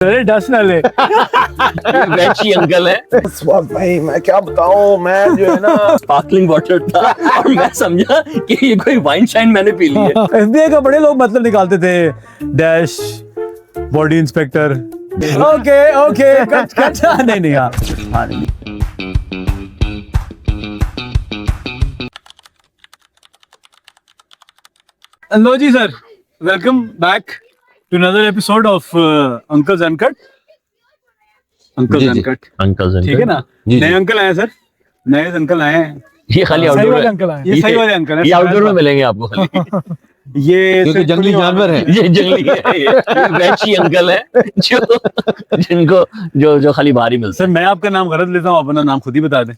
अरे डस ना ले। वैची अंकल है भाई मैं क्या बताऊं, मैं जो है ना स्पार्कलिंग वाटर था और मैं समझा कि ये कोई वाइन शाइन मैंने पी ली है। एफबीआई का बड़े लोग मतलब निकालते थे, dash body inspector. Okay okay cut नहीं नहीं हाँ नहीं। लो जी sir, welcome back to another episode of uncles uncut. Uncles uncut, uncle ठीक है ना। नए अंकल आए सर, नए अंकल आए हैं। ये खाली सही आउटडोर वाले अंकल आए, ये सही वाले अंकल हैं। ये आउटडोर में मिलेंगे आपको खाली। ये क्योंकि जंगली जानवर है। ये जंगली है, ये वैची अंकल है जो जिनको जो खाली बाहर ही मिलते सर मैं आपका नाम गलत लेता हूँ, अपना नाम खुद ही बता दें।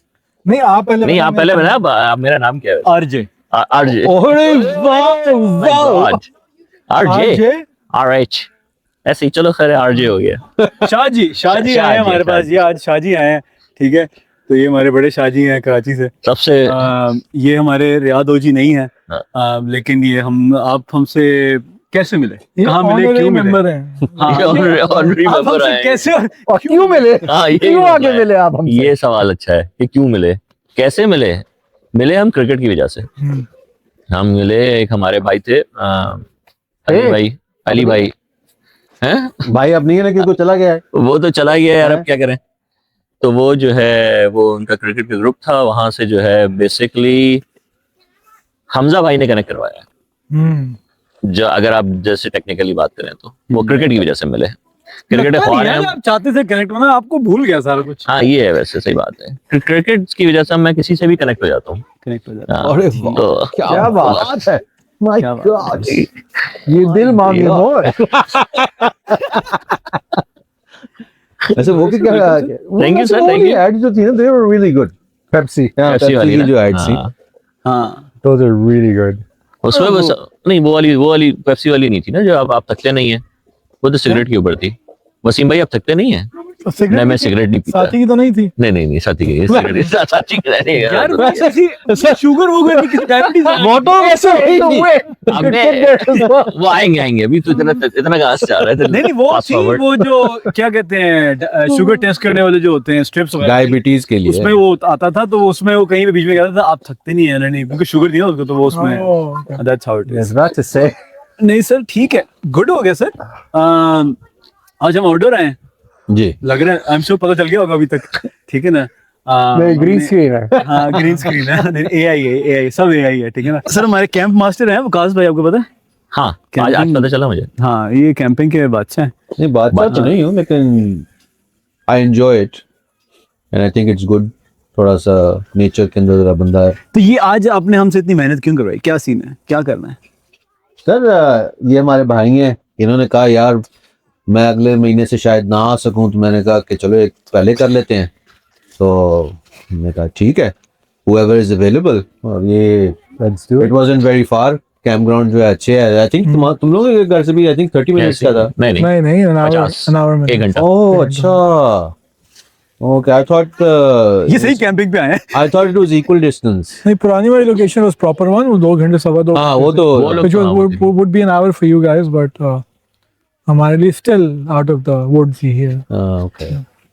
नहीं आप पहले नहीं। आप पहले बताया मेरा नाम क्या है? आरजे। आरजे। अरे वाह आरजे RH ऐसे ही, चलो खैर आरजे हो गया। शाह जी आए हैं हमारे पास। ये आज शाह जी आए हैं, ठीक है। तो ये हमारे बड़े शाह जी हैं कराची से। सबसे ये हमारे रियाद ओजी नहीं है, लेकिन ये आप हमसे कैसे मिले, कहाँ मिले, क्यों मिले? मेंबर हैं। ऑनरी आप मेंबर हमसे आए। कैसे और क्यों मिले? हाँ, ये क्यों आगे मसला है। मिले आप हमसे? ये सवाल अच्छा है कि क्यों मिले, कैसे मिले। मिले हम क्रिकेट की वजह से। हम मिले, एक हमारे भाई थे अली भाई हैं। भाई अब नहीं है ना, क्योंकि चला गया है। वो तो चला गया यार, अब क्या करें। तो वो जो है वो उनका क्रिकेट का ग्रुप था, वहां से जो है बेसिकली हमजा भाई ने कनेक्ट करवाया। जो अगर आप जैसे टेक्निकली बात करें तो वो क्रिकेट की वजह से मिले। क्रिकेट आप चाहते थे कनेक्ट होना, आपको भूल गया सारा कुछ। हाँ ये है, वैसे सही बात है। क्रिकेट की वजह से मैं किसी से भी कनेक्ट हो जाता हूँ। कनेक्ट हो जाता हाँ, अरे तो क्या बात है, माय क्या बात गॉड। ये दिल मांगे मोर। ऐसे वो भी क्या, Thank you, sir, thank you. Ads जो थी ना, they were really good. Pepsi Pepsi वाली की ना? जो एड्स थी, हाँ, हाँ दोस आर रियली गुड। उसमें बस नहीं, वो वाली पेप्सी वाली नहीं थी ना जो आप थकते नहीं है। वो तो सिगरेट के ऊपर थी। वसीम भाई आप थकते नहीं है? नहीं, मैं सिगरेट नहीं पीता। साथी की तो नहीं थी। नहीं साथी की सिगरेट साथी की नहीं है यार वैसे ही शुगर वो की डायबिटीज मोटो कैसे हुए? वो आएंगे अभी तो इतना घास जा रहा है। नहीं वो थी, वो जो क्या कहते हैं शुगर टेस्ट करने वाले जो होते हैं स्ट्रिप्स वगैरह, डायबिटीज के लिए उसमें वो आता था। तो उसमें वो कहीं पे बीच में कहता था आप थकते नहीं है, नहीं क्योंकि शुगर थी ना उसको, तो वो उसमें that's how it is. That's to say. नहीं सर ठीक है, गुड हो गया सर। आज हम आउटडोर आए हैं, जी लग रहा है आई एम श्योर पता चल गया होगा अभी तक, ठीक है ना। नहीं ग्रीन हमने- स्क्रीन है। हाँ ग्रीन स्क्रीन है, AI सब AI है, ठीक है ना सर। हमारे कैंप मास्टर हैं वकास भाई, आपको पता है? हाँ आज पता चला मुझे। हाँ ये कैंपिंग के बादशाह हैं। नहीं, बात तो नहीं हूँ, लेकिन I enjoy it and I think it's good. थोड़ा सा नेचर के अंदर जरा बंदा है। तो ये आज आपने हमसे इतनी मेहनत क्यों करवाई, क्या सीन है, क्या करना है? सर ये हमारे भाई हैं, इन्होंने कहा यार मैं अगले महीने से शायद ना आ सकूं, तो मैंने कहा कि चलो एक पहले कर लेते हैं। तो मैंने कहा ठीक है, whoever is available। और ये it wasn't very far, camp ground जो है अच्छे है। आई थिंक तुम लोगों के घर से भी आई थिंक 30 मिनट्स का था। नहीं नहीं an hour में 1 घंटा। ओह अच्छा, ओके। आई थॉट ये सही कैंपिंग पे आए हैं। I thought it was equal distance. नहीं पुरानी वाली लोकेशन वाज प्रॉपर वन, वो 2 घंटे सवा 2। हाँ वो तो which was would be an hour for you guys, but हमारे लिए still out of the woods ही है। Okay.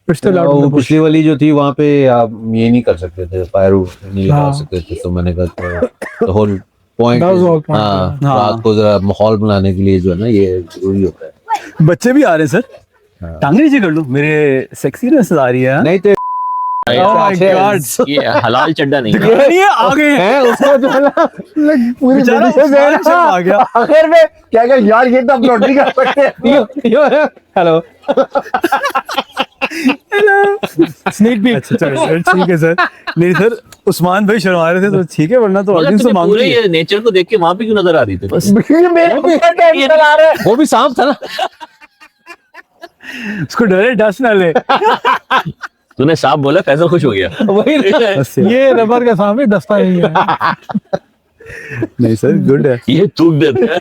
But still out of वो the bush। पिछली वाली जो थी वहाँ पे आप ये नहीं कर सकते थे, फायर नहीं लगा सकते थे, तो मैंने कहा तो whole point That was the whole point, हाँ रात को जरा माहौल बनाने के लिए जो है ना, ये जरूरी होता है। बच्चे भी आ रहे हैं सर, टांगे नीचे कर लो, मेरे सेक्सीनेस आ रही है। नहीं तो Oh my God! ये हलाल चड्डा नहीं है। ये आ गए हैं। है उसको जो है ना पूरी बेचारा बॉडी से उस्मान जो है शर्मा ना, आ गया। आखिर में क्या क्या यार, ये तो अपलोड नहीं कर सकते। Hello Sneak peek। अच्छा चलो सर, ठीक है सर। नहीं सर उस्मान भाई शर्मा रहे थे तो ठीक है, वरना तो मतलब ऑडियंस से तुम्हें मांगती पूरे है। ये नेचर को देख के वहां पे क्यों नजर आ रही थी बस? मेरे ऊपर टेंशन आ रहा है। वो भी सांप था ना। उसको डरे डस ना ले। तूने सांप बोला, फैसल खुश हो गया। वही ये रबर का सामने दस्ता नहीं है। नहीं सर गुड है। ये थूक देते हैं।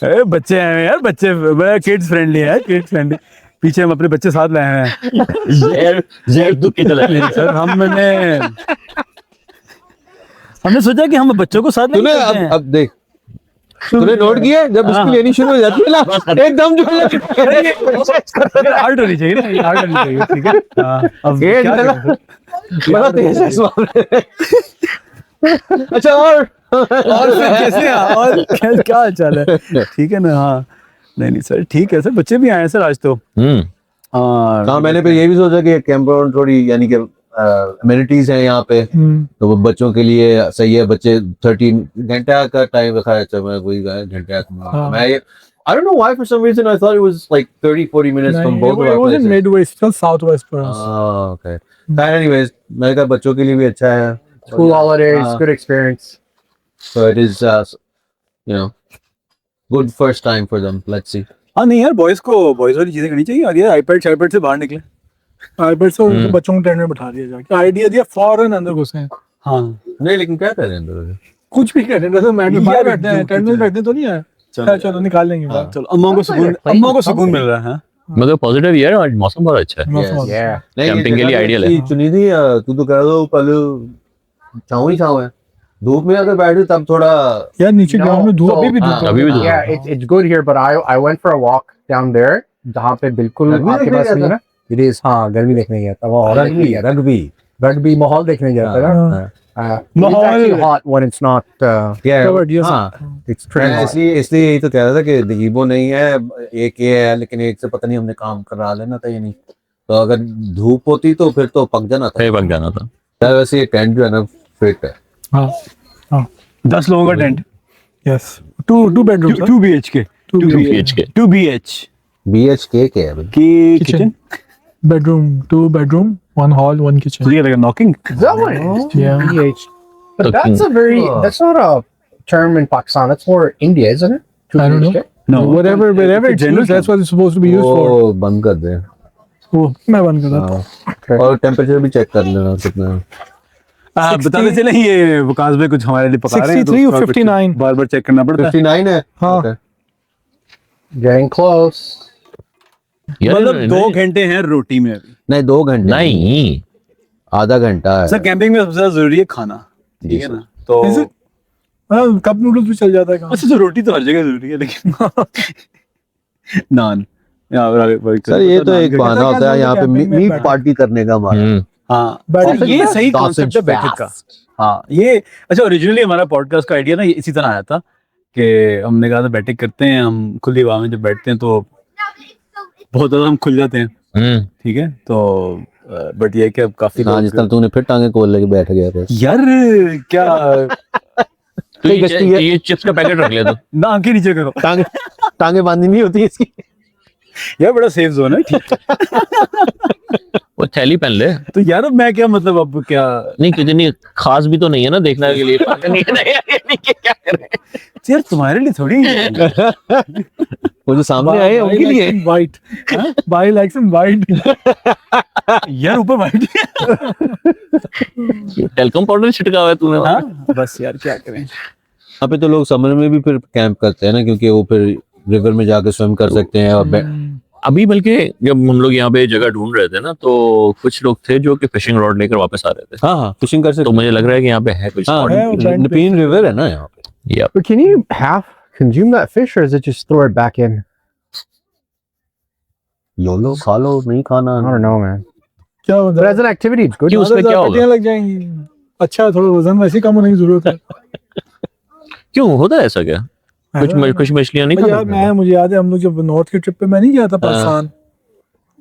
अरे बच्चे आए हैं यार, बच्चे किड्स फ्रेंडली है, किड्स फ्रेंडली। पीछे हम अपने बच्चे साथ लाए हैं। जहर थूक के चला गया। सर हमने सोचा कि हम बच्चों को साथ नहीं तूने करते हैं। अब देख, तूने नोट किया है? जब इसकी लेनी शुरू हो जाती है ना एकदम जो हार्ड होनी चाहिए ना, हार्ड होनी चाहिए, ठीक है। हाँ, अब ये क्या डला। करें? बड़ा तेज है इस मामले में। अच्छा और और फिर कैसे और क्या हाल चाल है, ठीक है ना। हाँ नहीं नहीं सर, ठीक है सर, बच्चे भी आए हैं सर आज तो। हाँ हाँ मैंने फिर ये भी सोचा कि कैंप थोड़ी यानी कि अमेनिटीज हैं यहाँ पे, तो वो बच्चों के लिए सही है। बच्चे 13 घंटा का टाइम रखा है, अच्छा मैं कोई घंटा मैं ये I don't know why for some reason I thought it was like 30-40 minutes from both of it our was in places. Midwest, still southwest for us. Oh, okay. But anyways, मैंने कहा बच्चों के लिए भी अच्छा है। School holidays, हाँ, good experience. so it is you know good first time for them. Let's see. हाँ नहीं यार, बॉयज वाली चीजें करनी चाहिए, और ये आईपैड शाईपैड से बाहर निकले। iPad से उनको बच्चों को टेंट में बैठा दिया जाके, आइडिया दिया फौरन अंदर घुसे हैं। हाँ नहीं लेकिन क्या कर रहे हैं अंदर? कुछ भी कर रहे हैं, मैट में बाहर यार, बैठते हैं, टेंट में बैठते तो नहीं है। चलो निकाल लेंगे बाहर। चलो, अम्मा को सुकून मिल रहा है। हाँ? मगर पॉजिटिव ये है, आज मौसम बहुत अच्छा है। मौसम- Yeah. Camping के लिए ideal है। चुनी थी तू तो कह दो पहले छाँव ही छाँव है, धूप में अगर बैठे तब थोड़ा यार नीचे No, ग्राउंड में धूप so- अभी भी हाँ, धूप है। अभी भी धूप है। Yeah, it's good here, but I went for a walk down there. जहाँ पे बिल्कुल रग्बी आपके देखने पास गया नहीं है ना, it is, हाँ गर्मी देखने गया था वो, रग्बी माहौल देखने गया था ना। It's माहौल- actually hot when it's not. Covered, yes. हाँ It's pretty मैं hot. इसलिए यही तो कह रहा था कि दगीबो नहीं है, एक ये है, लेकिन एक से पता नहीं हमने काम करा लेना था ये नहीं, तो अगर धूप होती तो फिर तो पक जाना था। कहीं पक जाना था। यार वैसे ये टेंट जो है ना फिट है। हाँ 10 लोगों का tent, yes, two bedroom 2 BHK, 2 BHK 2 BH BHK के है भाई। की Kitchen. Kitchen. bedroom, 2 bedroom, 1 hall, 1 kitchen. So you like a knocking? Is that what it is? Yeah. BH. But Okay. that's a very, Oh. that's not a term in Pakistan. That's more India, isn't it? I don't know. No. Wherever it's general used, that's what it's supposed to be used for. वो बंद कर दे। वो मैं बंद कर देता हूँ। हाँ। और टेम्परेचर भी चेक कर लेना कितना। बताते चले ये विकास भाई कुछ हमारे लिए पका रहे हैं, 63 और उसका कुछ 59 बार बार चेक करना पड़ता है। 59 है। हाँ। Okay. Getting close. मतलब 2 घंटे हैं रोटी में अभी। नहीं 2 घंटे नहीं, आधा घंटा है। सर कैंपिंग में सबसे ज्यादा जरूरी है खाना, ठीक है ना। तो Is it? हाँ, कप नूडल्स भी चल जाता है काम। अच्छा, तो रोटी तो हर जगह जरूरी है, लेकिन नान सर ये तो एक बहाना क्या होता है यहाँ पे camping में मीट बैठे। पार्टी करने का हमारा। हाँ बैठक और ये का सही sausage कॉन्सेप्ट है बैठक का। fest। हाँ ये अच्छा, ओरिजिनली हमारा पॉडकास्ट का आइडिया ना ये इसी तरह आया था कि हमने कहा था बैठक करते हैं हम, खुली हवा में जब बैठते हैं तो बहुत ज्यादा हम खुल जाते हैं, ठीक है। तो बट ये है कि अब काफी हाँ जिस तरह तूने फिर टांगे खोल लेके बैठ गया था। यार क्या तो ये चिप्स का पैकेट रख ले तो। ना आंखें नीचे करो टांगे बांधी नहीं होती इसकी। यार बड़ा सेफ जोन है, ठीक है। वो थैली पहन ले। तो यार अब मैं क्या मतलब अब क्या नहीं कितनी खास भी तो नहीं है ना देखने के लिए। क्या करें? यार तुम्हारे लिए थोड़ी वो जो सामने आए हैं उनके लिए। White, by likes in white. यार ऊपर वाइट। टेलकम पाउडर छिटका हुआ है तूने। हाँ बस यार क्या करें। यहाँ पे तो लोग समर में भी फिर कैंप करते हैं ना, क्योंकि वो फिर रिवर में जाके स्विम कर सकते हैं। और अभी बल्कि जब हम लोग यहाँ पे जगह ढूंढ रहे थे ना, तो कुछ लोग थे जो कि फिशिंग रॉड लेकर वापस आ रहे थे। हाँ हाँ फिशिंग कर तो सकते मुझे लग रहा है कि यहाँ पे है कुछ हैं। spot। हाँ नपीन रिवर है ना यहाँ पे। Yep. But can you half consume that fish, or is it just throw it back in? YOLO खा लो नहीं खाना। I don't know, man. क्या But होता है? as an activity, it's good. क्यों उसमें क्या होगा? पट्टियाँ लग जाएंगी। अच्छा है, थोड़ा वजन वैसे कम होने की जरूरत है। क्यों होता है ऐसा क्या? कुछ मछलियाँ नहीं यार खाते? मैं मुझे याद है हम लोग जब नॉर्थ की ट्रिप पे मैं नहीं गया था पाकिस्तान,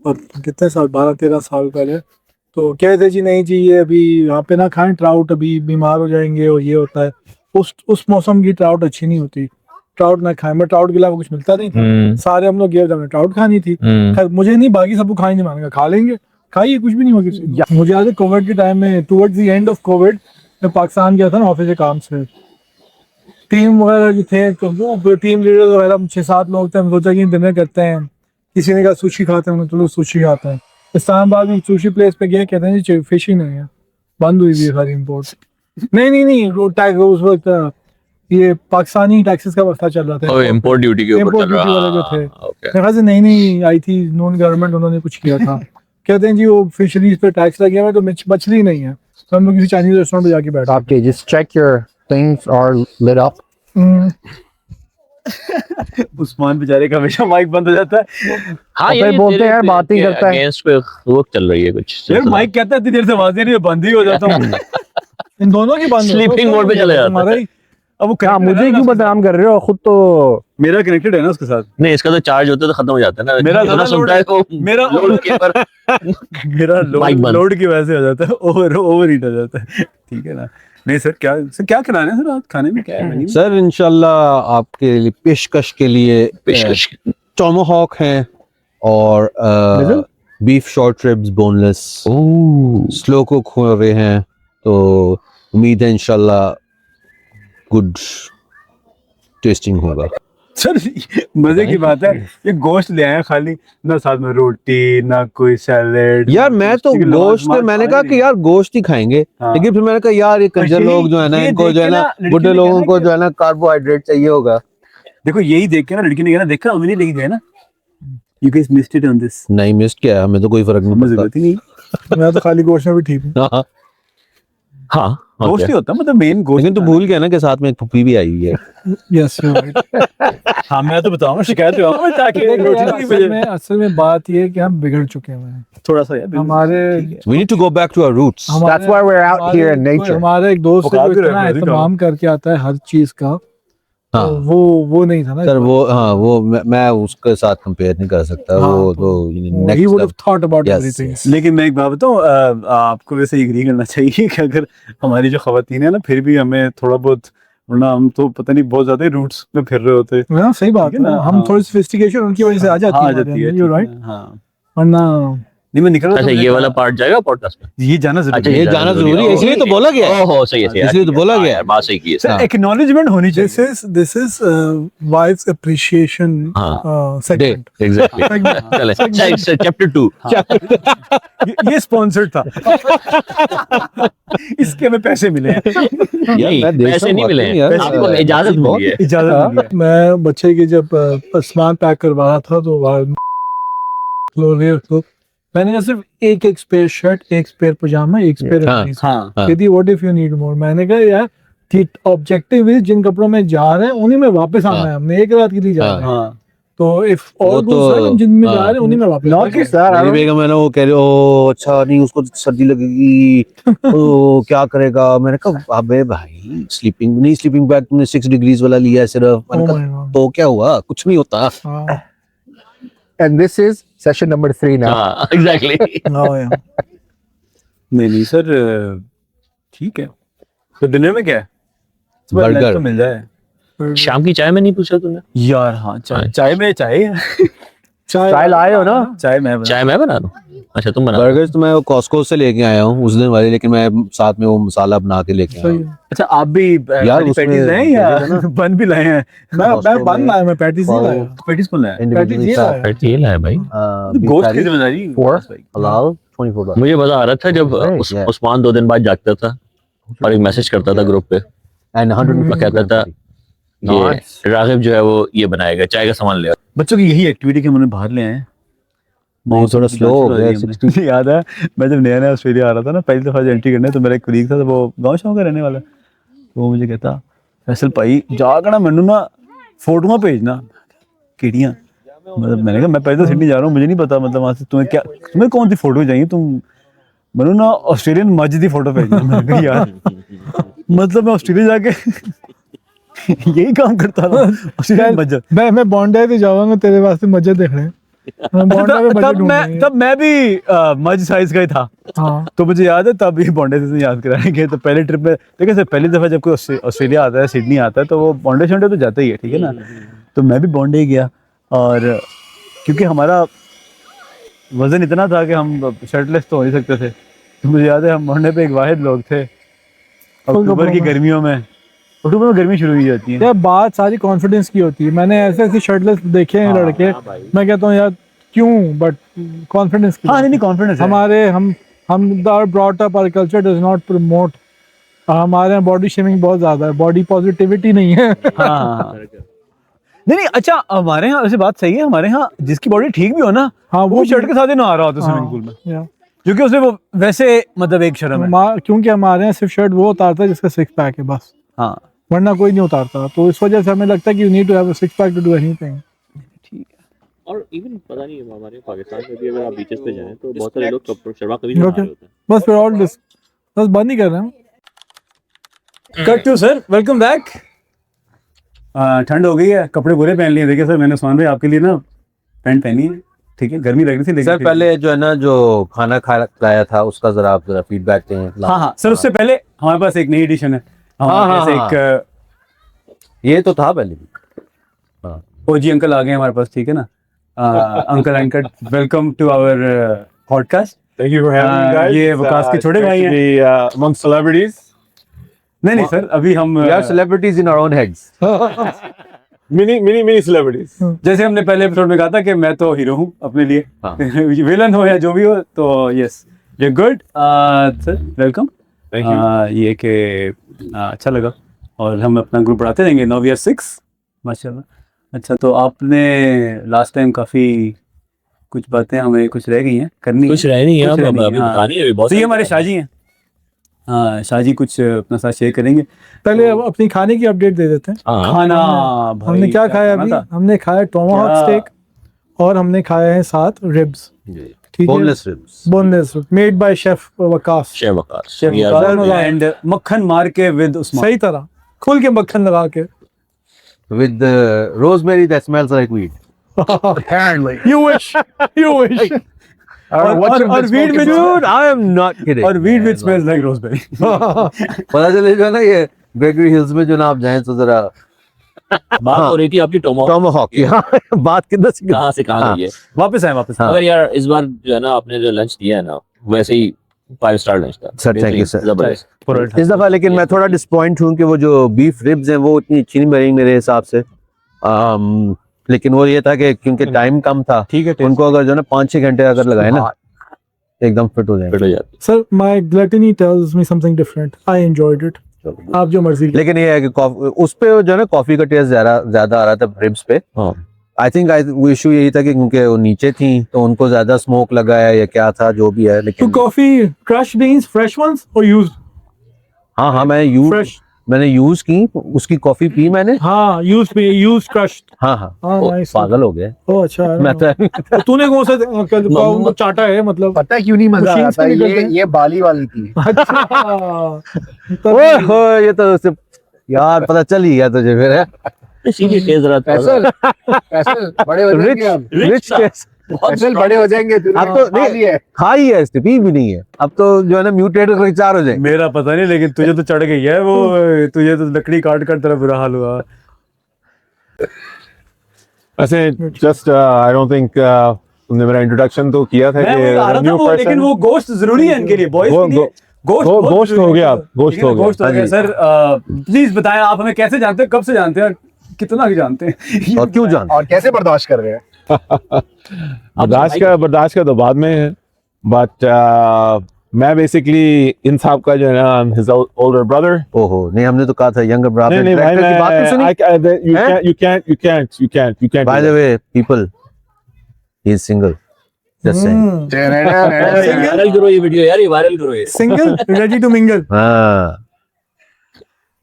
और कितने साल 12-13 साल पहले, तो कहते जी नहीं जी ये अभी यहाँ पे ना खाएं ट्राउट, अभी बीमार हो जाएंगे और ये होता है। उस मौसम की ट्राउट अच्छी नहीं होती, ट्राउट ना खाएं। मैं ट्राउट के अलावा कुछ मिलता नहीं था, सारे हम लोग गए थे, हमने ट्राउट खानी थी। खैर मुझे नहीं, बाकी सबको खाई नहीं, मानेगा खा लेंगे, खाइए कुछ भी नहीं होगा किसी को। मुझे याद है कोविड के टाइम में, towards the end of Covid, मैं पाकिस्तान गया था ना ऑफिस के काम से, टीम वगैरह जो थे तो वो टीम लीडर वगैरह 6-7 लोग थे। हम सोचा कि डिनर करते हैं, किसी ने कहा सुशी खाते हैं, चलो सुशी खाते हैं। इस्लामाबाद में सुशी प्लेस पे गए, कहते हैं जी फिश ही नहीं है, बंद हुई हुई है सारी इम्पोर्ट। नहीं रोड टैक्स उस वक्त ये पाकिस्तानी टैक्सेस का वक्त चल रहा था, इम्पोर्ट ड्यूटी के ऊपर इम्पोर्ट चल रहा ड्यूटी वाले जो थे। ओके। मेरे ख्याल से नहीं आई थी नॉन गवर्नमेंट, उन्होंने कुछ किया था। कहते हैं जी वो फिशरीज पे टैक्स लगे हुए, तो मछली नहीं है, तो हम लोग किसी चाइनीज रेस्टोरेंट पे जाके बैठे। Okay, just check your things are lit up. Usman बेचारे का हमेशा माइक बंद हो जाता है हाँ फिर बोलते हैं, बात ही करता है। अगेंस्ट पे वो चल रही है कुछ यार। माइक कहता है इतनी देर से आवाज नहीं बंद ही हो जाता हूँ। इन दोनों की बात Sleeping mode पे चले जाता है। हमारा ही अब वो क्या connected है मुझे ना क्यों उसके बदनाम कर रहे हो, खुद तो साथ। मेरा कनेक्टेड है ना उसके साथ। नहीं, इसका तो चार्ज होता है तो खत्म हो जाता है ना, मेरा जितना ज्यादा सुनता है वो मेरा लोड के पर मेरा Mic बंद। लोड की वजह से हो जाता है, ओवर हीट हो जाता है। ठीक है ना। नहीं सर, क्या खिला रहे हैं सर आज खाने में, क्या है मेन्यू? सर इंशाल्लाह आपके लिए पेशकश के लिए पेशकश। टोमाहॉक है और beef short ribs boneless slow cook हो रहे हैं, तो उम्मीद है इंशाल्लाह गुड टेस्टिंग होगा। सर मजे की बात है, ये गोश्त ले आए खाली, ना साथ में रोटी ना कोई सैलेड। यार मैं तो गोश्त, मैंने कहा कि यार गोश्त ही खाएंगे, हाँ। लेकिन फिर मैंने कहा यार ये कंजर यही- लोग जो है ना, ये इनको देख जो है के ना ना लड़की बुढ़े ने लोगों कहना को कि- जो है ना कार्बोहाइड्रेट चाहिए होगा। देखो यही देख के ना लड़की ने कहा ना, देखा हमें नहीं लेके गए ना, you guys missed it on this. नहीं मिस क्या है, हमें तो कोई फर्क नहीं हमें पड़ता। जरूरत ही नहीं, मैं तो खाली गोश्त में भी ठीक हूँ। हाँ, हाँ गोश्त ही होता है, मतलब मेन गोश्त। लेकिन तू भूल गया ना कि साथ में एक पुप्पी भी आई हुई है। Yes you right. हाँ मैं तो बताऊंगा, शिकायत होगा ताकि रोटी नहीं मिले। असल में बात ये है कि हम बिगड़ चुके हैं। थोड़ा सा यार हमारे We need to go back to our roots. That's why we're out here in nature. हमारा एक दोस्त है औकात जो भी इतना रखना है, एहतमाम करके आता है हर चीज का, हाँ। तो वो नहीं था ना। सर वो हाँ वो मैं उसके साथ कंपेयर नहीं कर सकता। हाँ, वो तो he next would have thought about Yes, everything. yes. लेकिन मैं एक बात बताऊं, आपको वैसे एग्री करना चाहिए कि अगर हमारी जो खवातीन है ना, फिर भी हमें थोड़ा बहुत, वरना हम तो पता नहीं बहुत ज्यादा रूट्स में फिर रहे होते। हाँ सही बात ठीक है है, ना, हम हाँ। थोड़ी सोफिस्टिकेशन उनकी वजह से आ जाती हाँ, है आ जाती है, यू ठीक राइट, है, हाँ। वरना नहीं मैं निकल रहा था, अच्छा मुझे ये कहा- वाला पार्ट जाएगा पॉडकास्ट में? ये जाना जरूरी अच्छा है। ये जाना जरूरी है, इसलिए तो बोला गया है। ओहो सही है, सही है, इसलिए तो बोला हाँ, गया यार, बात सही की है। सर एक्नॉलेजमेंट होनी चाहिए। This is wife's appreciation segment. Exactly. चले चैप्टर 2। ये स्पॉन्सर्ड था। इसके हमें पैसे मिले हैं, नहीं, मैं देख पैसे रहा नहीं हूँ मिले वाकई हैं, यार, आपको इजाजत मिली है। इजाजत मिली है। मैं बच्चे के जब सामान पैक करवा रहा था तो मैंने सिर्फ एक स्पेयर शर्ट, एक स्पेयर पजामा, एक स्पेयर हाँ, हाँ हाँ। What if you need more. मैंने कहा यार कि ऑब्जेक्टिव इज जिन कपड़ों में जा रहे हैं उन्हीं में वापस आना है, हमने एक रात के लिए जा रहे हैं, हाँ। तो इफ वो ऑल तो- गोस वेल, जिनमें जा हाँ। रहे हैं उन्हीं में वापस Not आना है। कि सर मेरी बेगम है ना, वो कह रही ओ अच्छा नहीं उसको तो सर्दी लगेगी, तो क्या करेगा। मैंने कहा अबे भाई स्लीपिंग बैग तुमने 6 डिग्रीज वाला लिया है सिर्फ। मैंने Oh कहा my God. तो क्या हुआ, कुछ नहीं होता। हाँ, And this is session number 3 now. हाँ एग्जैक्टली। हाँ यार। नहीं सर, ठीक है। तो डिनर में क्या है? सुबह बर्गर। lunch तो मिल जाए शाम की चाय में नहीं पूछा तूने? यार। हाँ चाय, चाय में चाय है। चाय लाए हो ना? चाय मैं बना- चाय मैं बना दूं? अच्छा तुम बना। बर्गर्स तो मैं कॉस्को से लेके आया हूँ उस दिन वाले, लेकिन मैं साथ में वो मसाला बना के लेके आया सही हूँ। है। अच्छा आप भी यार पैटीज उसमें लाए हैं या देखिएगा ना। बन भी लाए हैं? मैं बन लाया, मैं पैटीज नहीं लाया। पैटीज कौन लाया? Individually ये packed, लाया। फिर ये है भाई। beef गोश्त की patty, जिम्मेदारी Four? भाई। halal, $24। मुझे मजा आ रहा था जब Great, yeah. उस्मान 2 दिन बाद जागता था और एक मैसेज करता था ग्रुप पे, And 150 कहता था ये Nice. रागिब जो है वो ये बनाएगा, चाय का सामान ले आओ। बच्चों की यही एक्टिविटी के हमने बाहर ले आए हैं। वो थोड़ा तो slow हो जांच गया, करवा दी हमने। याद है मैं जब नया नया ऑस्ट्रेलिया आ रहा था ना, पहली दफा एंट्री करने, तो मेरा एक कलीग था, तो वो गाँव शाँव का रहने वाला, तो वो मुझे कहता फैसल भाई जाकर ना मैनू ना फोटोआं भेजना केड़ियां। मतलब मैंने कहा मैं पहले तो सिडनी जा रहा हूँ, मुझे नहीं पता मतलब वहाँ से तुम्हें कौन सी फोटो चाहिए, तुम मैनू ना ऑस्ट्रेलियन मस्जिद की फोटो भेजना। मैंने कहा यार मतलब मैं ऑस्ट्रेलिया जाके यही काम करता था, ऑस्ट्रेलियन मस्जिद। मैं बॉन्डे पे जाऊंगा तेरे वास्ते मस्जिद देखने। मैं बॉन्डे पे मस्जिद ढूंढूंगी। तब मैं भी मज साइज का ही था, हाँ तो मुझे याद है तब ये बॉन्डे से याद कराएंगे। तो पहले ट्रिप में देखिए सर, पहली दफा जब कोई ऑस्ट्रेलिया आता है, सिडनी आता है, तो वो बॉन्डे शॉन्डे तो जाता ही है, ठीक है ना। तो मैं भी बॉन्डे गया, और क्योंकि हमारा वजन इतना था कि हम शर्टलेस तो हो नहीं सकते थे, तो मुझे याद है हम बॉन्डे पे एक वाहिद लोग थे अक्टूबर की गर्मियों में। अक्टूबर में गर्मी शुरू हो जाती है। यार बात सारी कॉन्फिडेंस की होती है। मैंने ऐसे ऐसे शर्टलेस देखे हैं लड़के, मैं कहता हूँ यार क्यों, बट कॉन्फिडेंस की हाँ नहीं कॉन्फिडेंस हमारे हम brought up, our culture does not promote, हमारे यहाँ बॉडी शेमिंग बहुत ज्यादा है, बॉडी पॉजिटिविटी नहीं है। हाँ नहीं अच्छा, हमारे यहाँ वैसे बात सही है, हमारे यहाँ जिसकी बॉडी ठीक भी हो ना, हाँ वो शर्ट के साथ ही ना आ रहा होता स्विमिंग पूल में, या क्योंकि उसे वो वैसे मतलब एक शर्म है। क्योंकि हमारे यहाँ सिर्फ शर्ट वो उतारता है जिसका 6 पैक है बस। हाँ वरना कोई नहीं उतारता। तो इस वजह से हमें लगता है कि you need to have a six pack to do anything. और इवन पता नहीं हमारे पाकिस्तान में भी अगर आप बीचेस पे जाएं तो बहुत सारे लोग कपड़े शर्मा कभी नहीं नहा रहे होते हैं। बस फिर और बस बंद ही कर रहे हैं। Cut to sir, welcome back. ठंड हो गई है, कपड़े पूरे पहन लिए। देखिए सर, मैंने उस्मान भाई आपके लिए ना पैंट पहनी है, ठीक है, गर्मी लग रही थी लेकिन सर पहले जो है ना जो खाना खिलाया था उसका जरा आप जरा फीडबैक दें। हाँ सर, उससे पहले हमारे पास एक नई एडिशन है हमारे पास। एक ये तो था पहले भी। ओजी अंकल आ गए हमारे पास, ठीक है ना। Uncle uncle, welcome to our podcast. Thank you for having me, guys. ये वकास के छोटे भाई हैं। Among celebrities. नहीं सर, अभी हम We are celebrities in our own heads. Many celebrities. जैसे हमने पहले एपिसोड में कहा था कि मैं तो हीरो हूँ अपने लिए, विलन हो या जो भी हो, तो यस ये good sir, welcome. Thank you. ये कि अच्छा लगा और हम अपना ग्रुप बढ़ाते रहेंगे। नाउ वी आर 6 माशाल्लाह। अच्छा, तो आपने लास्ट टाइम काफी कुछ बातें हमें कुछ रह गई हैं करनी, कुछ रह नहीं है, कुछ रह नहीं है, अभी हाँ। बतानी है, अभी बहुत तो ये सारी हमारे बातें शाहजी हैं। हाँ, शाहजी कुछ अपना साथ शेयर करेंगे। पहले अब अपनी खाने की अपडेट दे देते हैं। हाँ। खाना भाई, हमने क्या खाया खाना अभी? था? हमने खाया टोमाहॉक क्या? स्टेक और हमने खाया है साथ रिब्स। ठीक है, Boneless ribs. Boneless made by chef Waqas. Chef Waqas, chef We are Waqas very- and मक्खन मार के विद उस्मान। सही तरह खुल के मक्खन लगा के। With rosemary that smells like weed. Apparently. You wish, you wish. और weed which, Dude, I am not kidding. और वीड विच स्मेल्स लाइक रोज़बेरी। पता चले जो है ना ये ग्रेगरी हिल्स में जो ना आप जाएं तो जरा बात हो रही थी आपकी टोमाहॉक टॉमहॉक की। हाँ, बात किधर से कहाँ से कहाँ गई है। वापस आए वापस हाँ। मगर यार इस बार जो है ना आपने जो लंच दिया है ना वैसे ही 5 स्टार लंच था। Sir, thank you, sir. जबरदस्त। इस दफा लेकिन मैं थोड़ा डिसपॉइंट हूँ कि वो जो बीफ रिब्स हैं वो इतनी अच्छी नहीं बनी मेरे हिसाब से। लेकिन वो ये था कि क्योंकि टाइम कम था, ठीक है, उनको अगर जो है ना 5-6 घंटे अगर लगाए ना एकदम फिट हो जाएंगे। फिट हो जाती Sir, my gluttony tells me something different. I enjoyed it. आप जो मर्जी लेकिन ये है कि उस पे जो है ना कॉफी का टेस्ट ज्यादा आ रहा था रिब्स पे। हाँ। आई थिंक वो इशू यही था कि क्योंकि वो नीचे थी तो उनको ज्यादा स्मोक लगा है या क्या था जो भी है। To लेकिन coffee, crushed beans, fresh ones or used? हाँ Fresh. मैंने यूज की उसकी कॉफी पी मैंने। हाँ, used crushed. हाँ हाँ, ओ, nice. पागल हो गए ओ अच्छा है। मैं तो तूने कौन सा उनको चाटा है मतलब? पता है क्यों नहीं मजा Machines आता? पे निकलते हैं। ये बाली वाली थी। अच्छा। ओए होए ये तो उससे यार पता चल ही गया तुझे फिर। है। इसीलिए टेस्ट रहा था। फैसल बड़े हो जाएंगे अब। रिच टेस्ट फैसल बड़े हो जाएंगे। तूने अब तो खा लिया है। खा ही है इसने, पी भी नहीं है। अब तो जो है ना म्यूटेट करके 4 हो जाए। मेरा पता नहीं, लेकिन तुझे तो चढ़ गई है वो, तुझे तो लकड़ी काट कर तेरा बुरा हाल हुआ। ऐसे just I don't think तुमने मेरा इंट्रोडक्शन तो किया था मैं कि वो आ रहा था न्यू वो, लेकिन पर्सन वो गोश्त जरूरी है इनके लिए, बॉयज के लिए। गोश्त बहुत गोश्त जरूरी हो है। गया, गोश्त ठीक है, हो गया। गोश्त हो हाँ गया। जी। सर प्लीज बताएं, आप हमें कैसे जानते हैं, कब से जानते हैं, कितना जानते हैं और क्यों जानते और कैसे बर्दाश्त कर रहे हैं? बर्दाश्त का तो बाद में है, बट मैं बेसिकली इन साहब का जो है ना हिज ओल्डर ब्रदर। ओहो नहीं, हमने तो कहा था यंगर ब्रदर। नहीं भाई, की बात तो सुनी। you can't by the way people, he is single, just saying. Viral करो ये वीडियो यार, ये वायरल करो ये। Single, ready to mingle. हाँ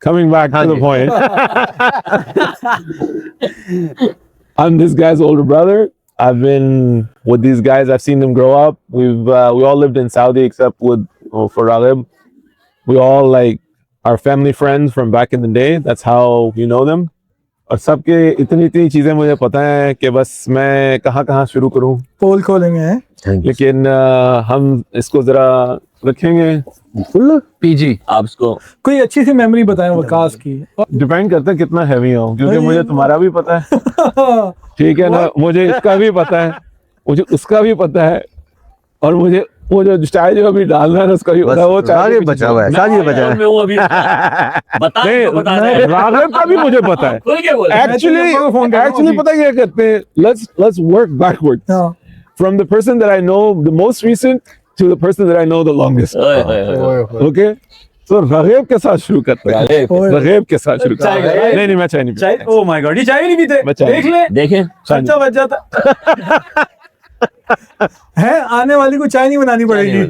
Coming back to the Hanji. point. I'm this guy's older brother. I've been with these guys. I've seen them grow up. We all lived in Saudi except for Raghib. We all like are family friends from back in the day. That's how we know them. और सबके इतनी चीजें मुझे पता है कि बस मैं कहाँ शुरू करूं, पोल खोलेंगे हैं। लेकिन हम इसको जरा रखेंगे। पीजी आप इसको कोई अच्छी सी मेमोरी बताएं वकास की। डिपेंड करता है कितना हैवी हो, क्योंकि मुझे तुम्हारा भी पता है, ठीक है ना, मुझे इसका भी पता है, मुझे उसका भी पता है, और मुझे वो जो चाय जो अभी डालना है ना उसका भी पता है। वो चाय शादी बचा हुआ है, शादी बचा मैं हूँ अभी। बता नहीं, बता दे। राघव का भी मुझे पता है। खुल के बोल। Actually पता क्या कहते हैं, let's work backwards हाँ। from the person that I know the most recent to the person that I know the longest. ओए, ओए, ओए। Okay, so राघव के साथ शुरू करते हैं। राघव। राघव के साथ शुरू करते चाय- हैं। नहीं मैं चाय नहीं चाय, पीता। ओ माय गॉड, ये चाय भी नहीं पीते, मैं चाय देख ले देखें खर्चा बच जाता है। आने वाली को चाय नहीं बनानी पड़ेगी।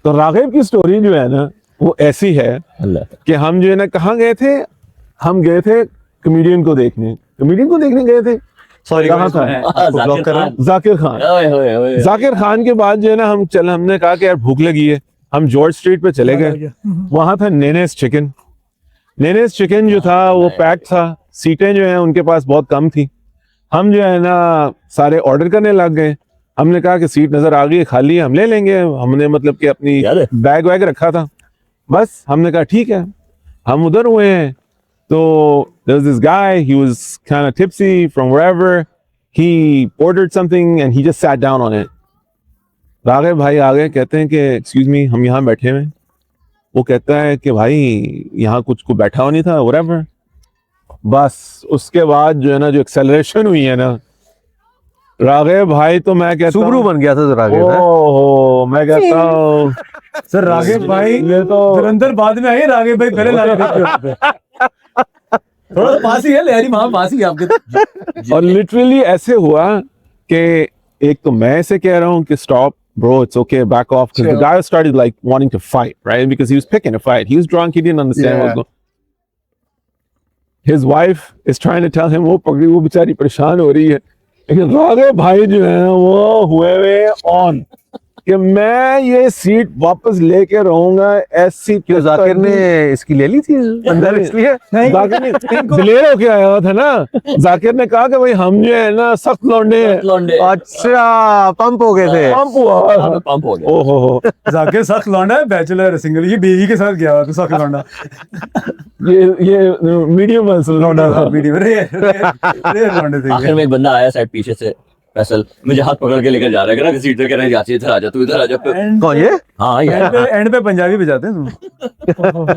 तो राघव की स्टोरी जो है ना वो ऐसी है अल्लाह। कि हम जो है ना कहाँ गए थे, हम गए थे कॉमेडियन को देखने गए थे। सॉरी कहाँ था? जाकिर खान। जाकिर खान। ओए होए होए। जाकिर खान के बाद जो है ना हमने कहा कि यार भूख लगी है, हम जॉर्ज स्ट्रीट पे चले गए। वहां था नेनेस चिकन जो था वो पैक था, सीटें जो है उनके पास बहुत कम थी। हम जो है ना सारे ऑर्डर करने लग गए। हमने कहा कि सीट नजर आ गई है खाली, हम ले लेंगे। हमने मतलब कि अपनी याद है? बैग वैग रखा था, बस हमने कहा ठीक है। हम उधर हुए हैं तो there was this guy, he was kind of tipsy from wherever, he ordered something and he just sat down on it. Raghav भाई आ गए, कहते हैं कि एक्सक्यूज मी, हम यहाँ बैठे हुए। वो कहता है कि भाई यहाँ कुछ को बैठा हुआ नहीं था, whatever। बस उसके बाद जो है ना जो एक्सेलरेशन हुई है ना राघव भाई, तो मैं कहता सुबरू बन गया था जरा आगे। ओहो, मैं कहता हूँ सर राघव भाई ये तो धुरंधर बाद में आए, राघव भाई पहले लाए थे। थोड़ा पास ही है लहरी, वहां पास ही है आपके। और लिटरली ऐसे हुआ कि एक तो मैं ऐसे कह रहा हूँ कि stop bro, it's okay, back off, because the guy started like wanting to fight, right? Because he was picking a fight. He was drunk, he didn't understand what was going on. His wife is trying to tell him, वो पकड़ी, वो बेचारी परेशान हो रही है। लेकिन राघव भाई जो है वो हुए ऑन कि मैं ये सीट वापस लेके रहूंगा ऐसी। क्यों जाकिर ने इसकी ले ली थी अंदर, इसलिए जाकिर ने दिलेर होके आया था ना। जाकिर ने कहा कि भाई हम जो है ना सख्त लौंडे हैं। लौंडे। अच्छा पंप हो गए थे। पंप हुआ। पंप हो गया। ओहो हो, जाकिर सख्त लौंडा है, बैचलर सिंगल, ये बीवी के साथ गया हुआ तो सख्त लौंडा। ये मीडियम लौंडा था। वीडियो रेयर लौंडे थे। आखिर में एक बंदा आया साइड पीछे से, फैसल मुझे हाथ पकड़ के लेकर जा रहा है, सीट पे कह रहा है इधर आ जा, तू इधर आ जा। कौन ये? हाँ यार, एंड पे पंजाबी बजाते हैं तुम।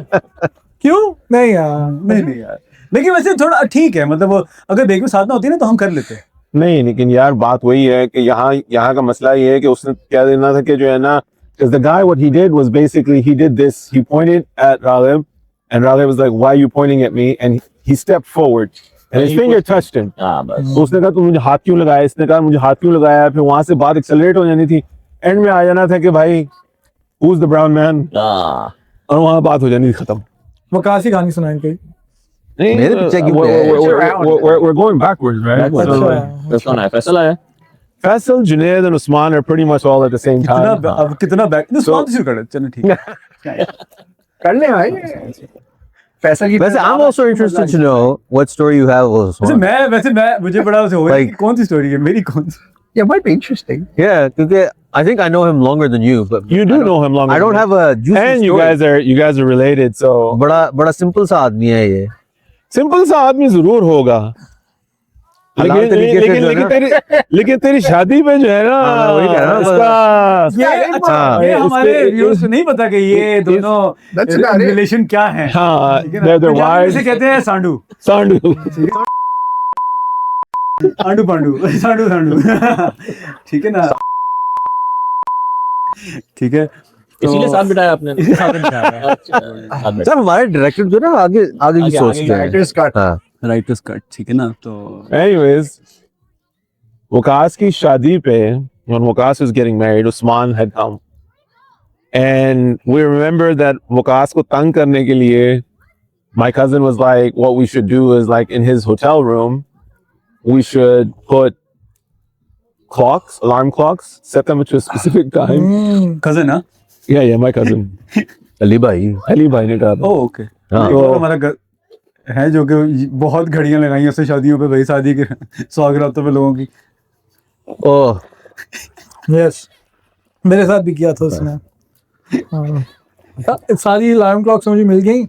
क्यों? नहीं यार, नहीं यार, लेकिन वैसे थोड़ा ठीक है, मतलब वो अगर बेग में साथ ना होती ना तो हम कर लेते। नहीं, लेकिन यार बात वही है कि यहाँ का मसला ये है कि उसने क्या देना था कि जो है ना, because the guy what he did was basically he did this, he pointed at Raghav and Raghav was like, why are you pointing at me? And he stepped forward and his finger touched him. हाँ बस। तो उसने कहा तुम मुझे हाथ क्यों लगाया, इसने कहा मुझे हाथ क्यों लगाया। फिर वहां से बात एक्सेलरेट हो जानी थी, एंड में आ जाना था कि भाई who's the brown man, हाँ और वहां बात हो जानी थी खत्म। वकासी कहानी सुनाएं कोई। नहीं, मेरे पीछे की we're going backwards, right? So, Faisal आया, फैसल आया। Faisal, Junaid and Usman are pretty much all at the same time. अब कितना बैक तो स्वाद शुरू कर, चलो ठीक है। करने आए पैसा की। वैसे I'm also interested to know what story you have also. वैसे मैं मुझे बड़ा उसे हो गया कि कौन सी स्टोरी है मेरी, कौन सी। Yeah, might be interesting. Yeah, क्योंकि I think I know him longer than you, but You do know him longer. I don't than have a me. juicy And story. you guys are related, so बड़ा simple सा आदमी है ये। Simple सा आदमी जरूर होगा। हलाल तरीके से जो है ना। लेकिन तेरी शादी पे जो है ना, हाँ, वही कह रहा हूँ। इसका ये अच्छा, हाँ, ये हमारे इसके- व्यूअर्स को नहीं पता कि ये दोनों That's not it. रिलेशन क्या है। हाँ, ठीक है ना? they're पंजाबी में wives. इसे कहते हैं सांडू, सांडू। आंडू पांडू, सांडू सांडू। ठीक है ना, ठीक है। तो इसीलिए साथ बिठाया आपने। इसी साथ में बिठाया है। अच्छा, साथ में। सर हमारे डायरेक्टर जो ना आगे आगे की आगे- सोचते आगे हैं। Writer's cut. हाँ, राइटर्स कट, ठीक है ना। तो Anyways, वकास की शादी पे, when Waqas was getting married, Usman had come. And we remember that Waqas को तंग करने के लिए, my cousin was like, what we should do is like in his hotel room, we should put clocks, alarm clocks, set them to a specific time. Cousin हाँ, Yeah, my cousin. Ali भाई। अली भाई ने कहा था। Oh okay. हाँ। तो हमारा है जो कि बहुत घड़ियां लगाई हैं उससे शादियों पे, भाई शादी के सौगातों पे लोगों की। ओह, यस, मेरे साथ भी किया था उसने। हाँ। सारी अलार्म क्लॉक्स मुझे मिल गई।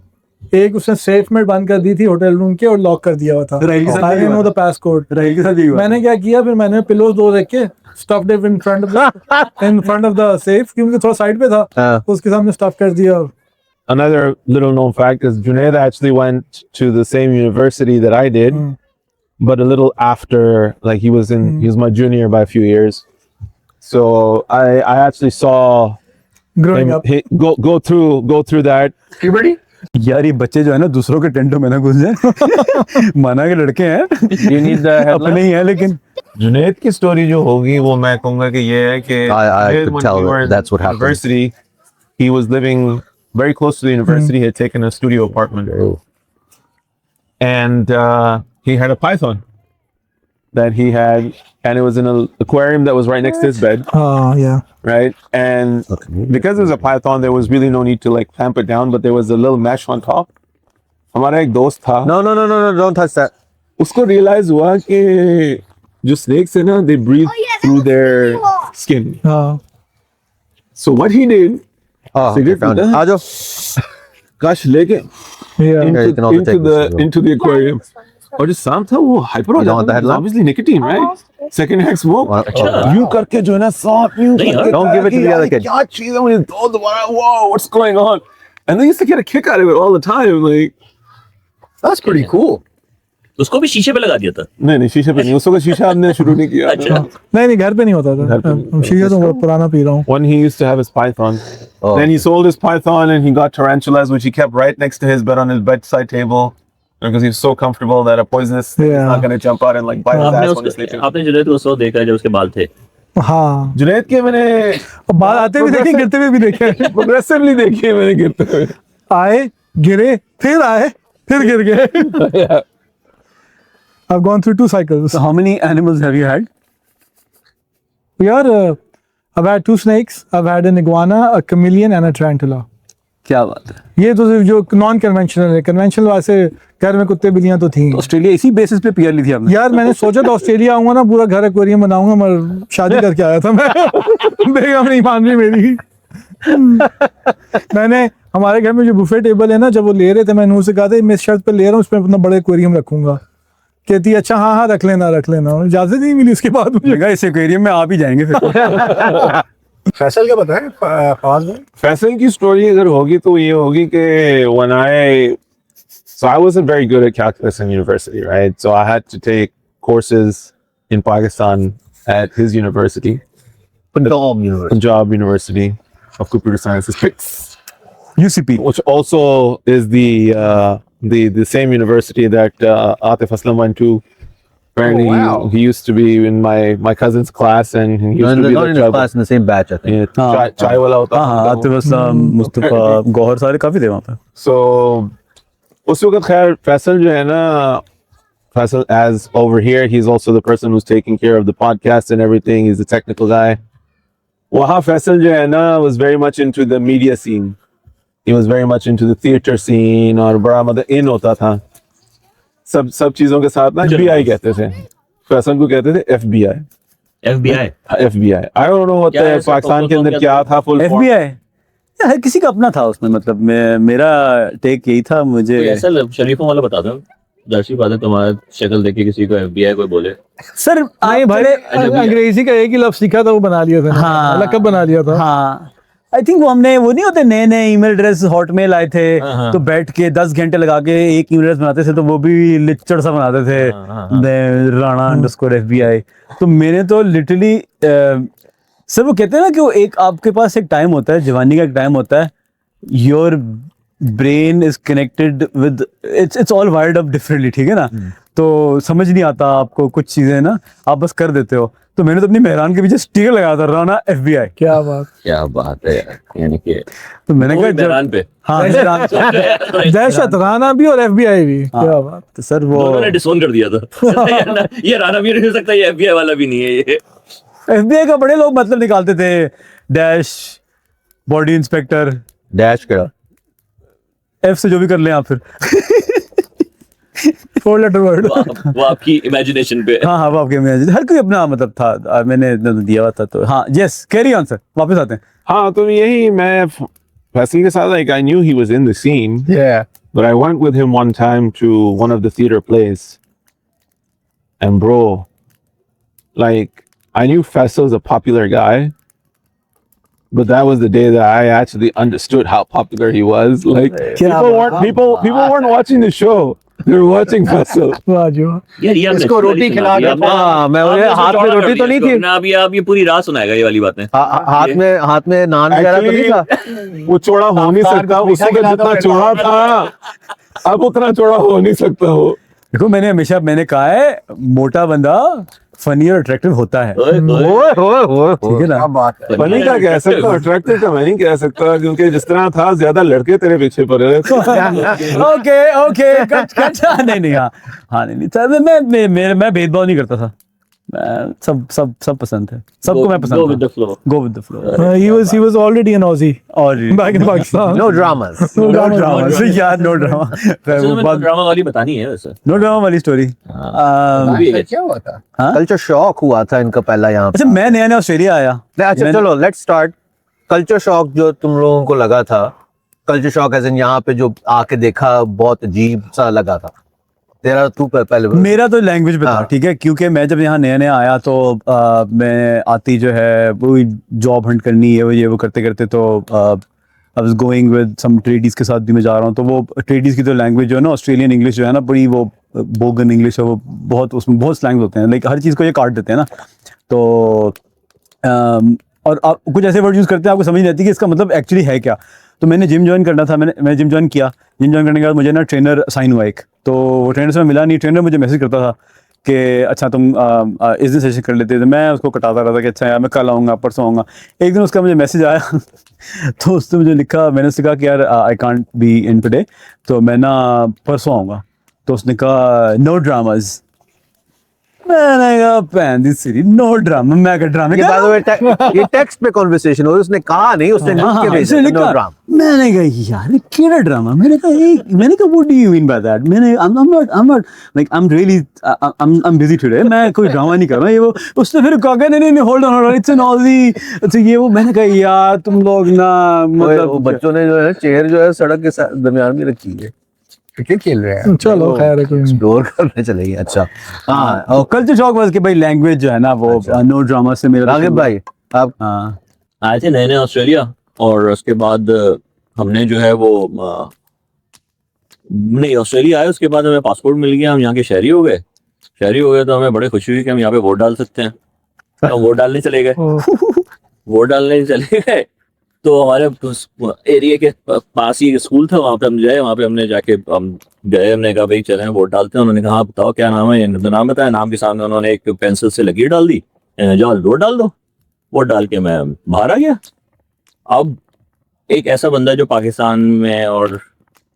एक उसने सेफ में बंद कर दी थी होटल रूम के और लॉक कर दिया हुआ था। राहिल के साथ I भी didn't हुआ know the passcode। राहिल के साथ भी हुआ। मैंने क्या किया, फिर मैंने पिलोज दो रख के stuffed it in front of the safe, क्योंकि थोड़ा साइड पे था, हाँ। तो उसके सामने स्टफ कर दिया। Another little known fact is Junaid actually went to the same university that I did, but a little after, like he was my junior by a few years. So I actually saw growing him up. go through that. Puberty? यार ये बच्चे जो है ना दूसरों के टेंटों में ना घुस जाए। माना के लड़के हैं, You need the headline? अपने ही हैं, लेकिन Junaid की story जो होगी वो मैं कहूँगा कि ये है कि I Junaid, could when tell we were in that's what happened. university, he was living very close to the university. He had taken a studio apartment. and he had a python that he had, and it was in an aquarium that was right next to his bed, yeah. right? And because it was a python, there was really no need to like clamp it down, but there was a little mesh on top. हमारा एक दोस्त था, No, don't touch that. उसको realize हुआ कि जो snakes है ना, they breathe through their skin. So what he did, Oh, cigarette found it. पीता है, आ जाओ. कश लेके Yeah. you can also take this as well. into the aquarium. और जो सांप था वो hyper हो You don't want जाता the है, headlamp? obviously nicotine, right? Second hand smoke. अच्छा. यूं करके जो है ना सांप यूं नहीं, करके don't give it to the other kid. क्या चीज है, मुझे दो दोबारा, whoa, what's going on? And they used to get a kick out of it all the time, like That's pretty cool. उसको भी शीशे पे लगा दिया था। नहीं शीशे पे नहीं, उसको शीशा हमने शुरू नहीं किया। अच्छा। नहीं घर पे नहीं होता घर पे था, नहीं। शीशा तो बहुत पुराना पी रहा हूँ। When he used to have his python, Oh. then he sold his python and he got tarantulas, which he kept right next to his bed on his bedside table because he was so comfortable that a poisonous snake is Yeah. not going to jump out and like bite his आपने ass when he's उसके sleeping. आपने जुनैद को सो देखा है जब उसके बाल थे। हाँ, जुनैद के मैंने और बाल आते भी देखे, गिरते हुए भी देखे। प्रोग्रेसिवली देखे मैंने गिरते हुए। आए, गिरे, फिर आए, फिर गिर गए। Yeah. I've gone through 2 cycles. So how many animals have you had? I've had 2 snakes. I've had an iguana, a chameleon, and a tarantula. क्या बात है। ये तो सिर्फ जो नॉन कन्वेंशनल है। कन्वेंशनल वैसे घर में कुत्ते बिल्लियां तो थी। ऑस्ट्रेलिया इसी बेसिस पे पीआर ली थी आपने? यार मैंने सोचा था ऑस्ट्रेलिया आऊंगा ना, पूरा घर एक्वेरियम बनाऊंगा, मैं शादी करके आया था मैं। बेगम नहीं मान रही मेरी। मैंने हमारे घर में जो बुफे टेबल है ना, जब वो ले रहे थे मैंने उनसे कहा था मैं इस शर्त पे ले रहा हूँ, उसमें अपना बड़ा एक्वेरियम रखूंगा। कहती अच्छा हाँ रख लेना। इजाजत नहीं मिली उसके बाद मुझे। जगह इस एक्वेरियम में आप ही जाएंगे फिर। फैसल क्या बताएं फवाद भाई? फैसल की स्टोरी अगर होगी तो ये होगी कि when I wasn't very good at calculus in university, right? So I had to take courses in Pakistan at his university, Punjab University of Computer Sciences, UCP. which also is the same university that Atif Aslam went to. Apparently, he used to be in my cousin's class, and he used to be Not in his class, in the same batch, I think. Yeah, chai wala hota हाँ tha. Atif Aslam, Mustafa, Gauhar, सारे काफी थे वहाँ पे। So उस वक्त खैर फैसल जो है ना, Faisal, as over here, he's also the person who's taking care of the podcast and everything. He's the technical guy. Waha Faisal jo hai na was very much into the media scene. He was very much into the theater scene और बड़ा मतलब in होता था सब चीजों के साथ ना FBI कहते थे, फैसल को कहते थे FBI. FBI FBI. I don't know what क्या है, पाकिस्तान के क्या अंदर था? क्या था full form. FBI हर किसी का अपना था उसमें, मतलब मेरा टेक यही था। मुझे कोई ऐसा शरीफों वाला बता दो, दर्शी बात है, तुम्हारा शक्ल देख के किसी को FBI कोई बोले। सर आए मैंने बड़े अंग्रेजी का एक ही लफ्ज सीखा था, वो बना लिया था। हाँ। लकब बना लिया था। हाँ आई थिंक वो हमने वो नहीं होते नए ईमेल एड्रेस हॉटमेल आए थे, तो बैठ के 10 घंटे लगा के एक ईमेल एड्रेस बनाते थे, तो वो भी लिचड़ सा बनाते थे, Rana_FBI। तो मैंने तो लिटरली सर वो कहते हैं ना कि वो एक आपके पास एक टाइम होता है, जवानी का एक टाइम होता है, your brain is connected with its all wired up differently, ठीक है ना। तो समझ नहीं आता आपको कुछ चीजें ना, आप बस कर देते हो। तो मैंने तो अपनी मेहरान के पीछे स्टिकर लगाया था, राना FBI। क्या बात है यार, यानी कि तो मैंने कहा मैदान पे हाँ मेहरान दहशत, राना भी और FBI भी। क्या बात। तो सर वो दोनों ने डिसोन कर दिया था। ये राना भी नहीं हो सकता, ये FBI वाला भी नहीं है ये। FBI का बड़े लोग मतलब निकालते थे, डैश, बॉडी इंस्पेक्टर, डैश करा F से जो भी कर लें आप फिर। 4 लेटर वर्ड। वो आपकी इमेजिनेशन पे। हाँ हाँ वो आपके में हर कोई अपना मतलब था, मैंने दिया हुआ था। तो हाँ यस कैरी ऑन सर, वापस आते हैं। हाँ तो यही मैं फैसल के साथ like I knew he was in the scene, Yeah. but I went with him one time to one of the theater plays, and bro, like I knew Faisal's a popular guy, but that was the day that I actually understood how popular he was. Like people weren't watching the show. They were watching Faisal. यार ये आपने इसको रोटी story खिला सुना दी। के- आपने- हाँ, मैं आपने हाथ इसको में चौड़ा रोटी कर तो दिया नहीं थी। इसको। ना अभी आप ये पूरी रात सुनाएगा ये वाली बातें। हाथ में नान वगैरह तो नहीं था। वो चौड़ा हो नहीं सकता, उसका जितना चौड़ा था अब उतना चौड़ा हो नहीं सकता वो। देखो मैंने कहा है मोटा बंदा फनी और अट्रैक्टिव होता है, ओए, ओए। ठीक है ना? फनी का कह सकता हूँ, अट्रैक्टिव का मैं नहीं कह सकता, क्योंकि जिस तरह था ज्यादा लड़के तेरे पीछे पड़े हुए। ओके कट नहीं हाँ नहीं सर, मैं भेदभाव नहीं करता था, मैं सब पसंद है, सबको मैं पसंद Go with the flow. Go with the flow he was already an Aussie और back in Pakistan. No dramas. No drama. Drama यार, नो ड्रामा, ड्रामा वाली बतानी है वैसे। नो ड्रामा वाली स्टोरी। भी है। क्या हुआ था? कल्चर शॉक हुआ था इनका पहला यहाँ पे। अच्छा मैं नया ऑस्ट्रेलिया आया, अच्छा चलो लेट्स स्टार्ट। कल्चर शॉक जो तुम लोगों को लगा था, कल्चर शॉक एज इन यहाँ पे जो आके देखा बहुत अजीब सा लगा था, तेरा तू पहले मेरा तो लैंग्वेज पे था, हाँ। ठीक है, क्योंकि मैं जब यहाँ नया आया तो मैं आती जो है वो जॉब हंट करनी है, वो करते करते तो I was going with some tradies के साथ भी मैं जा रहा हूँ, तो वो ट्रेडीज की तो लैंग्वेज जो है ना, ऑस्ट्रेलियन इंग्लिश जो है ना, बड़ी वो बोगन इंग्लिश है, वो बहुत उसमें बहुत स्लैंग्स होते हैं, लाइक हर चीज़ को ये काट देते हैं ना, तो और आप कुछ ऐसे वर्ड यूज़ करते हैं आपको समझ नहीं आती कि इसका मतलब एक्चुअली है क्या। तो मैंने जिम ज्वाइन करना था, मैंने जिम ज्वाइन किया, जिम ज्वाइन करने के बाद मुझे ना ट्रेनर साइन हुआ एक, तो वो ट्रेनर से मैं मिला नहीं, ट्रेनर मुझे मैसेज करता था कि अच्छा तुम इस दिन सेशन कर लेते थे, मैं उसको कटाता रहता कि अच्छा यार मैं कल आऊँगा परसों आऊँगा। एक दिन उसका मुझे मैसेज आया तो उसने मुझे लिखा, मैंने उससे कहा कि यार I can't be in today, तो मैं ना परसों आऊँगा, तो उसने कहा नो ड्रामाज, मैंने कहा पैन दी सीरी नो ड्रामा, मैं क्या ड्रामे ये टेक्स्ट पे कॉन्वर्सेशन हो, उसने कहा नहीं, उसने लिख के भेजा नो ड्रामा। मैंने कहा यार क्या ड्रामा, मैंने कहा what do you mean by that, मैंने I'm not like I'm really I'm busy today, मैं कोई ड्रामा नहीं कर रहा, ये वो। उसने फिर कहा नहीं hold on it's an Aussie, अच्छा ये वो। मैंने कहा यार तुम लोग ना मतलब बच्चों ने जो है चेयर जो है सड़क के दरमियान में रखी है, क्रिकेट खेल रहे हैं। चलो खैर है, कोई नहीं। एक्सप्लोर करने चले गए। अच्छा हाँ और कल्चर शॉक वाज कि भाई लैंग्वेज जो है ना वो नो ड्रामा से मेरा रागिब भाई आप हाँ आए थे नए ऑस्ट्रेलिया, और उसके बाद हमने जो है वो नहीं ऑस्ट्रेलिया आए, उसके बाद हमें पासपोर्ट मिल गया, हम यहाँ के शहरी हो गए तो हमें बड़े खुशी हुई कि हम यहाँ पे वोट डाल सकते हैं, तो हम वोट डालने चले गए। वोट डालने चले गए तो हमारे एरिया के पास ही स्कूल था, वहाँ पे हम गए, वहाँ पे हमने जाके हम गए, हमने कहा भाई चलें वोट डालते हैं। उन्होंने कहा हाँ बताओ क्या नाम है, नाम बताया, नाम के सामने उन्होंने एक पेंसिल से लकीर डाल दी, जाओ वोट डाल दो। वोट डाल के मैं बाहर आ गया। अब एक ऐसा बंदा जो पाकिस्तान में और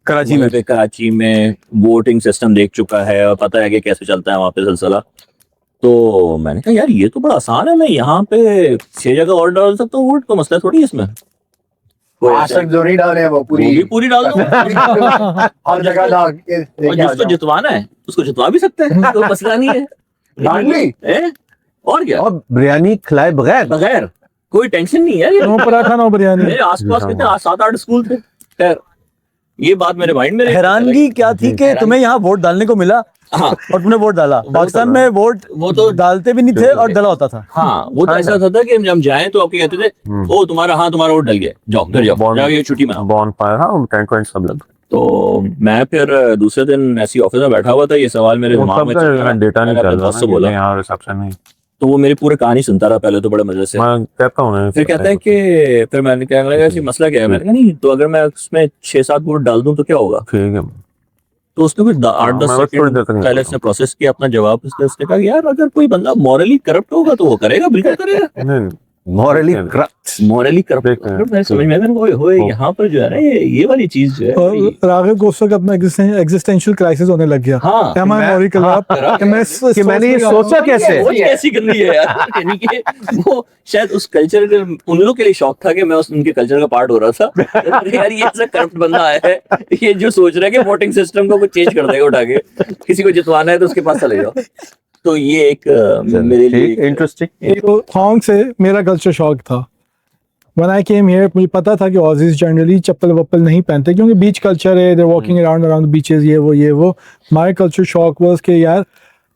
कराची में वोटिंग सिस्टम देख चुका है और पता है कि कैसे चलता है वहाँ पे सिलसिला, तो मैंने कहा यार ये तो बड़ा आसान है, मैं यहाँ पे 6 जगह और डाल सकता हूँ वोट, तो मसला थोड़ी है इसमें। आज तक जो नहीं डाले हैं वो पूरी डाल दो हर जगह डाल के और जिसको जितवाना है उसको जितवा भी सकते हैं, तो मसला नहीं है। और क्या, और बिरयानी खिलाए बगैर कोई टेंशन नहीं है। No paratha no biryani. मेरे आसपास कितने 7-8 स्कूल थे। खैर ये बात मेरे माइंड में हैरानगी क्या थी कि तुम्हें यहाँ वोट डालने को मिला, हाँ, और तुमने वोट डाला। पाकिस्तान में वोट वो तो डालते भी नहीं थे और डला होता था। हाँ वो तो ऐसा था कि हम जाएं तो आपके कहते थे ओ तुम्हारा वोट डल गया, जाओ घर जाओ ये छुट्टी में। बॉनफायर हाँ टेंट वेंट सब लग। तो मैं फिर दूसरे दिन ऐसी ऑफिस में बैठा हुआ था, ये सवाल मेरे दिमाग में चल रहा, डेटा नहीं मैंने चल अपने दोस्त से बोला, रहा यहाँ रिसेप्शन नहीं, तो वो मेरी पूरी कहानी सुनता रहा पहले तो बड़े मजे से। मैं कहता हूँ फिर कहता है कि फिर मैंने कहने लगा कि मसला क्या है, मैंने कहा नहीं तो अगर मैं उसमें 6-7 वोट डाल दूं तो क्या होगा। ठीक है, तो उसने कुछ 8-10 मैं थोड़ी देर तक सेकंड नहीं पहले उसने प्रोसेस किया अपना जवाब। उसने कहा यार अगर कोई बंदा मॉरली करप्ट होगा तो वो करेगा, बिल्कुल करेगा। नहीं मॉरली करप्ट। मॉरली करप्ट मैं समझ में होए यहाँ पर जो है ना ये वाली चीज जो है और राघव को उस वक्त अपना एग्जिस्टेंशियल क्राइसिस होने लग गया। हाँ, Am I moral corrupt? कि मैंने ये सोचा कैसे। वो कैसी गंदी है यार, यानी कि वो शायद उस कल्चर के उन लोगों के लिए शौक था कि मैं उनके कल्चर का पार्ट हो रहा था। यार ये ऐसा करप्ट बंदा आया है, ये जो सोच रहा है कि वोटिंग सिस्टम को कुछ चेंज कर देगा उठा के, किसी को जितवाना है तो उसके पास चले जाओ। तो ये एक मेरे लिए इंटरेस्टिंग। तो थॉन्ग से मेरा कल्चर शॉक था। When I came here मुझे पता था कि ऑजीज जनरली चप्पल वप्पल नहीं पहनते क्योंकि बीच कल्चर है, they're walking around the beaches, ये वो। My culture shock was कि यार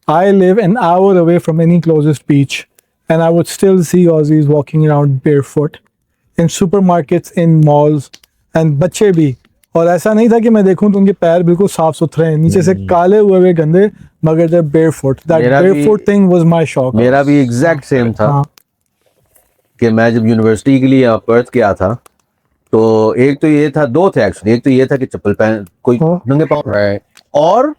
I live an hour away from any closest beach and I would still see Aussies walking around barefoot in supermarkets, in malls, and बच्चे भी। और ऐसा नहीं था कि मैं देखूं तो उनके पैर बिल्कुल साफ सुथरे हैं, नीचे से काले हुए गंदे, मगर they're barefoot. That barefoot thing was my shock. मेरा भी एग्जैक्ट सेम था। हाँ। कि मैं जब यूनिवर्सिटी के लिए यहाँ पर्थ गया था तो एक तो ये था, 2 थे एक्चुअली। एक तो ये था कि चप्पल पहन कोई नंगे पाँव, और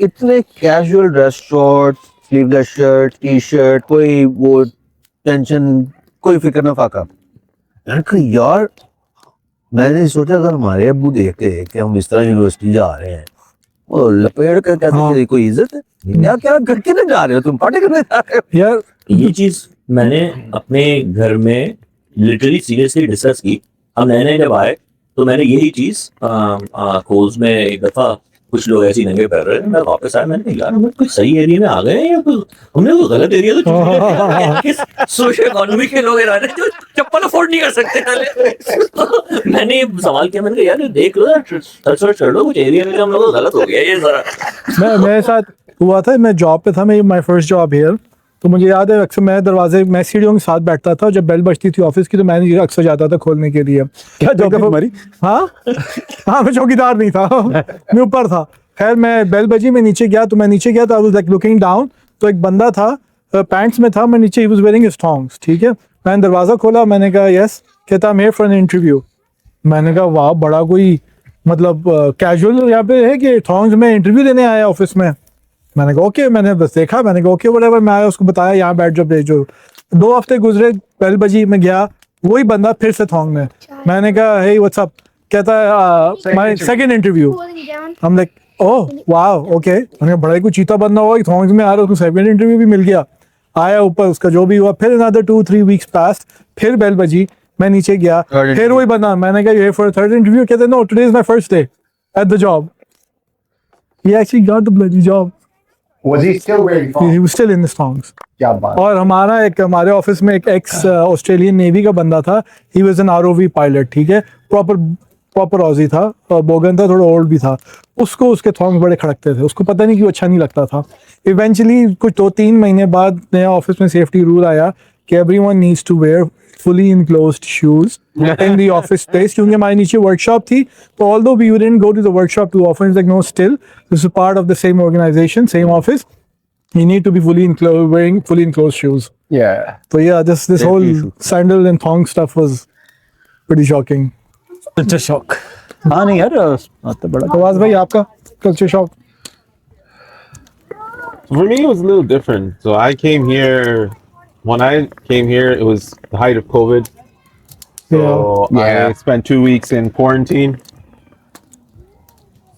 इतने casual dress, short sleeveless shirt, T shirt, कोई वो टेंशन, कोई फिक्र ना फाका। मैंने कहा यार, मैंने सोचा अगर हमारे अब्बू देखते कि हम इस तरह यूनिवर्सिटी जा रहे हैं, वो लपेट कर कहते हाँ। हैं कोई इज्जत है क्या? क्या करके नहीं जा रहे हो तुम, पार्टी करने जा रहे हो? यार ये चीज मैंने अपने घर में लिटरली सीरियसली डिस्कस की। हम नए नए जब आए तो मैंने यही चीज कोर्स में एक दफा कुछ लोग ऐसी नंगे पैर रहे, मैं वापस आया, मैंने कहा यार हम कोई सही एरिया में आ गए हैं या कुछ हमने कोई गलत एरिया तो चूज लिया है? सोशल इकोनॉमी के लोग रह रहे हैं जो चप्पल अफोर्ड नहीं कर सकते तो मैंने ये सवाल किया, मैंने कहा यार देख लो यार, सर्च कर लो कुछ एरिया में हम लोग गलत हो गया ये जरा। मेरे साथ हुआ था, मैं जॉब पे था, मैं माय फर्स्ट जॉब हियर। तो मुझे याद है अक्सर मैं दरवाजे मैं सीढ़ियों के साथ बैठता था, जब बेल बजती थी ऑफिस की तो मैं अक्सर जाता था खोलने के लिए। क्या जॉब थी तुम्हारी? हाँ हाँ, मैं चौकीदार नहीं था मैं ऊपर था। खैर मैं बेल बजी, मैं नीचे गया तो I was like looking down, तो एक बंदा था पैंट्स में था, मैं नीचे, ही वाज वेयरिंग हिज थॉन्ग्स, ठीक है। मैंने दरवाजा खोला, मैंने कहा यस, कहता I am here for an interview. मैंने कहा वाह, बड़ा कोई मतलब कैजुअल यहाँ पे है कि थॉन्ग्स में इंटरव्यू देने आया ऑफिस में। मैंने कहा ओके, मैंने बस देखा, मैंने कहा ओके व्हाटएवर, मैं आया, उसको बताया यहाँ बैठ जाओ भेजो। 2 हफ्ते गुजरे, बेल बजी, मैं गया, वही बंदा फिर से थॉन्ग में। मैंने कहा हे व्हाट्स अप, कहता है माय सेकंड इंटरव्यू। हम लाइक ओह वाओ ओके, मैंने कहा बड़ा ही कोई चीता बंदा हुआ, थॉन्ग्स में आ रहा है, उसको सेकंड इंटरव्यू भी मिल गया। आया ऊपर, उसका जो भी हुआ, फिर अनदर 2-3 वीक्स पास, फिर बेल बजी, मैं नीचे गया, फिर वही बंदा, मैंने कहा ये फॉर थर्ड इंटरव्यू, कहते no today is my first day at the job. He actually got the bloody job. Was he still wearing He thongs? was still in his thongs. क्या बात। और हमारे ऑफिस में एक एक्स ऑस्ट्रेलियन नेवी का बंदा था, he was an ROV pilot, ठीक है, प्रॉपर ऑजी था, और बोगन था, थोड़ा ओल्ड भी था। उसको उसके थॉन्ग्स बड़े खड़कते थे, उसको पता नहीं क्यों अच्छा नहीं लगता था। इवेंचुअली कुछ 2-3 महीने बाद नया ऑफिस में सेफ्टी रूल आया कि everyone needs to wear fully enclosed shoes in the office space, क्योंकि हमारे नीचे वर्कशॉप थी, तो although we didn't go to the workshop too often, it's like no, still this is part of the same organization, same office, you need to be wearing fully enclosed shoes. Yeah. So yeah, this whole sandal and thong stuff was pretty shocking. अच्छा शौक। हाँ नहीं यार, तो बड़ा आवाज भाई, आपका culture shock? For me, it was a little different. So I came here. When I came here, it was the height of COVID. So Yeah. I spent 2 weeks in quarantine.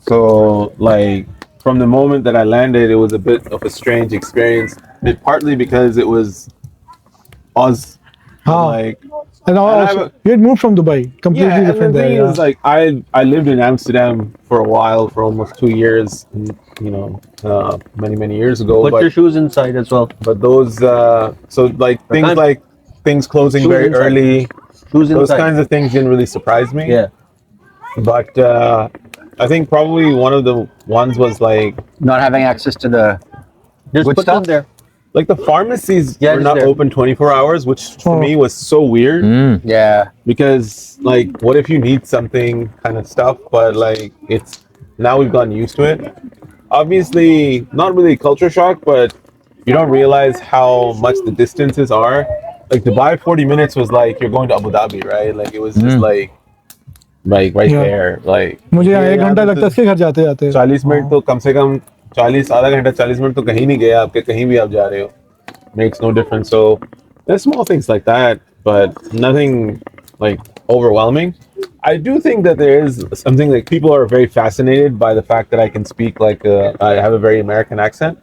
So like from the moment that I landed, it was a bit of a strange experience. Partly because it was Oz. हाँ. Like And also, you had moved from Dubai, completely yeah, and the different there. thing Yeah. is, like I lived in Amsterdam for a while, for almost 2 years, you know, many years ago. Put your shoes inside as well. But those, so like things closing Shoes very inside. early, Shoes those inside. kinds of things didn't really surprise me. Yeah. But I think probably one of the ones was like Not having access to the Just good put them stuff. there. the pharmacies Yeah, were just not there. open 24 hours, which for Oh. me was so weird Yeah. because like what if you need something kind of stuff, but like it's now we've gotten used to it. Obviously, not really culture shock, but you don't realize how much the distances are. Like Dubai, 40 minutes was like you're going to Abu Dhabi, right? Like it was just like right Yeah. there. Like मुझे यहाँ ये 1 घंटा यहाँ लगता है इसके घर जाते जाते। 40 मिनट तो कम से कम 40 आधा घंटा 40 मिनट तो कहीं नहीं गया आपके, कहीं भी आप जा रहे हो, makes no difference. So there's small things like that, but nothing like overwhelming. I do think that there is something like people are very fascinated by the fact that I can speak like I have a very American accent.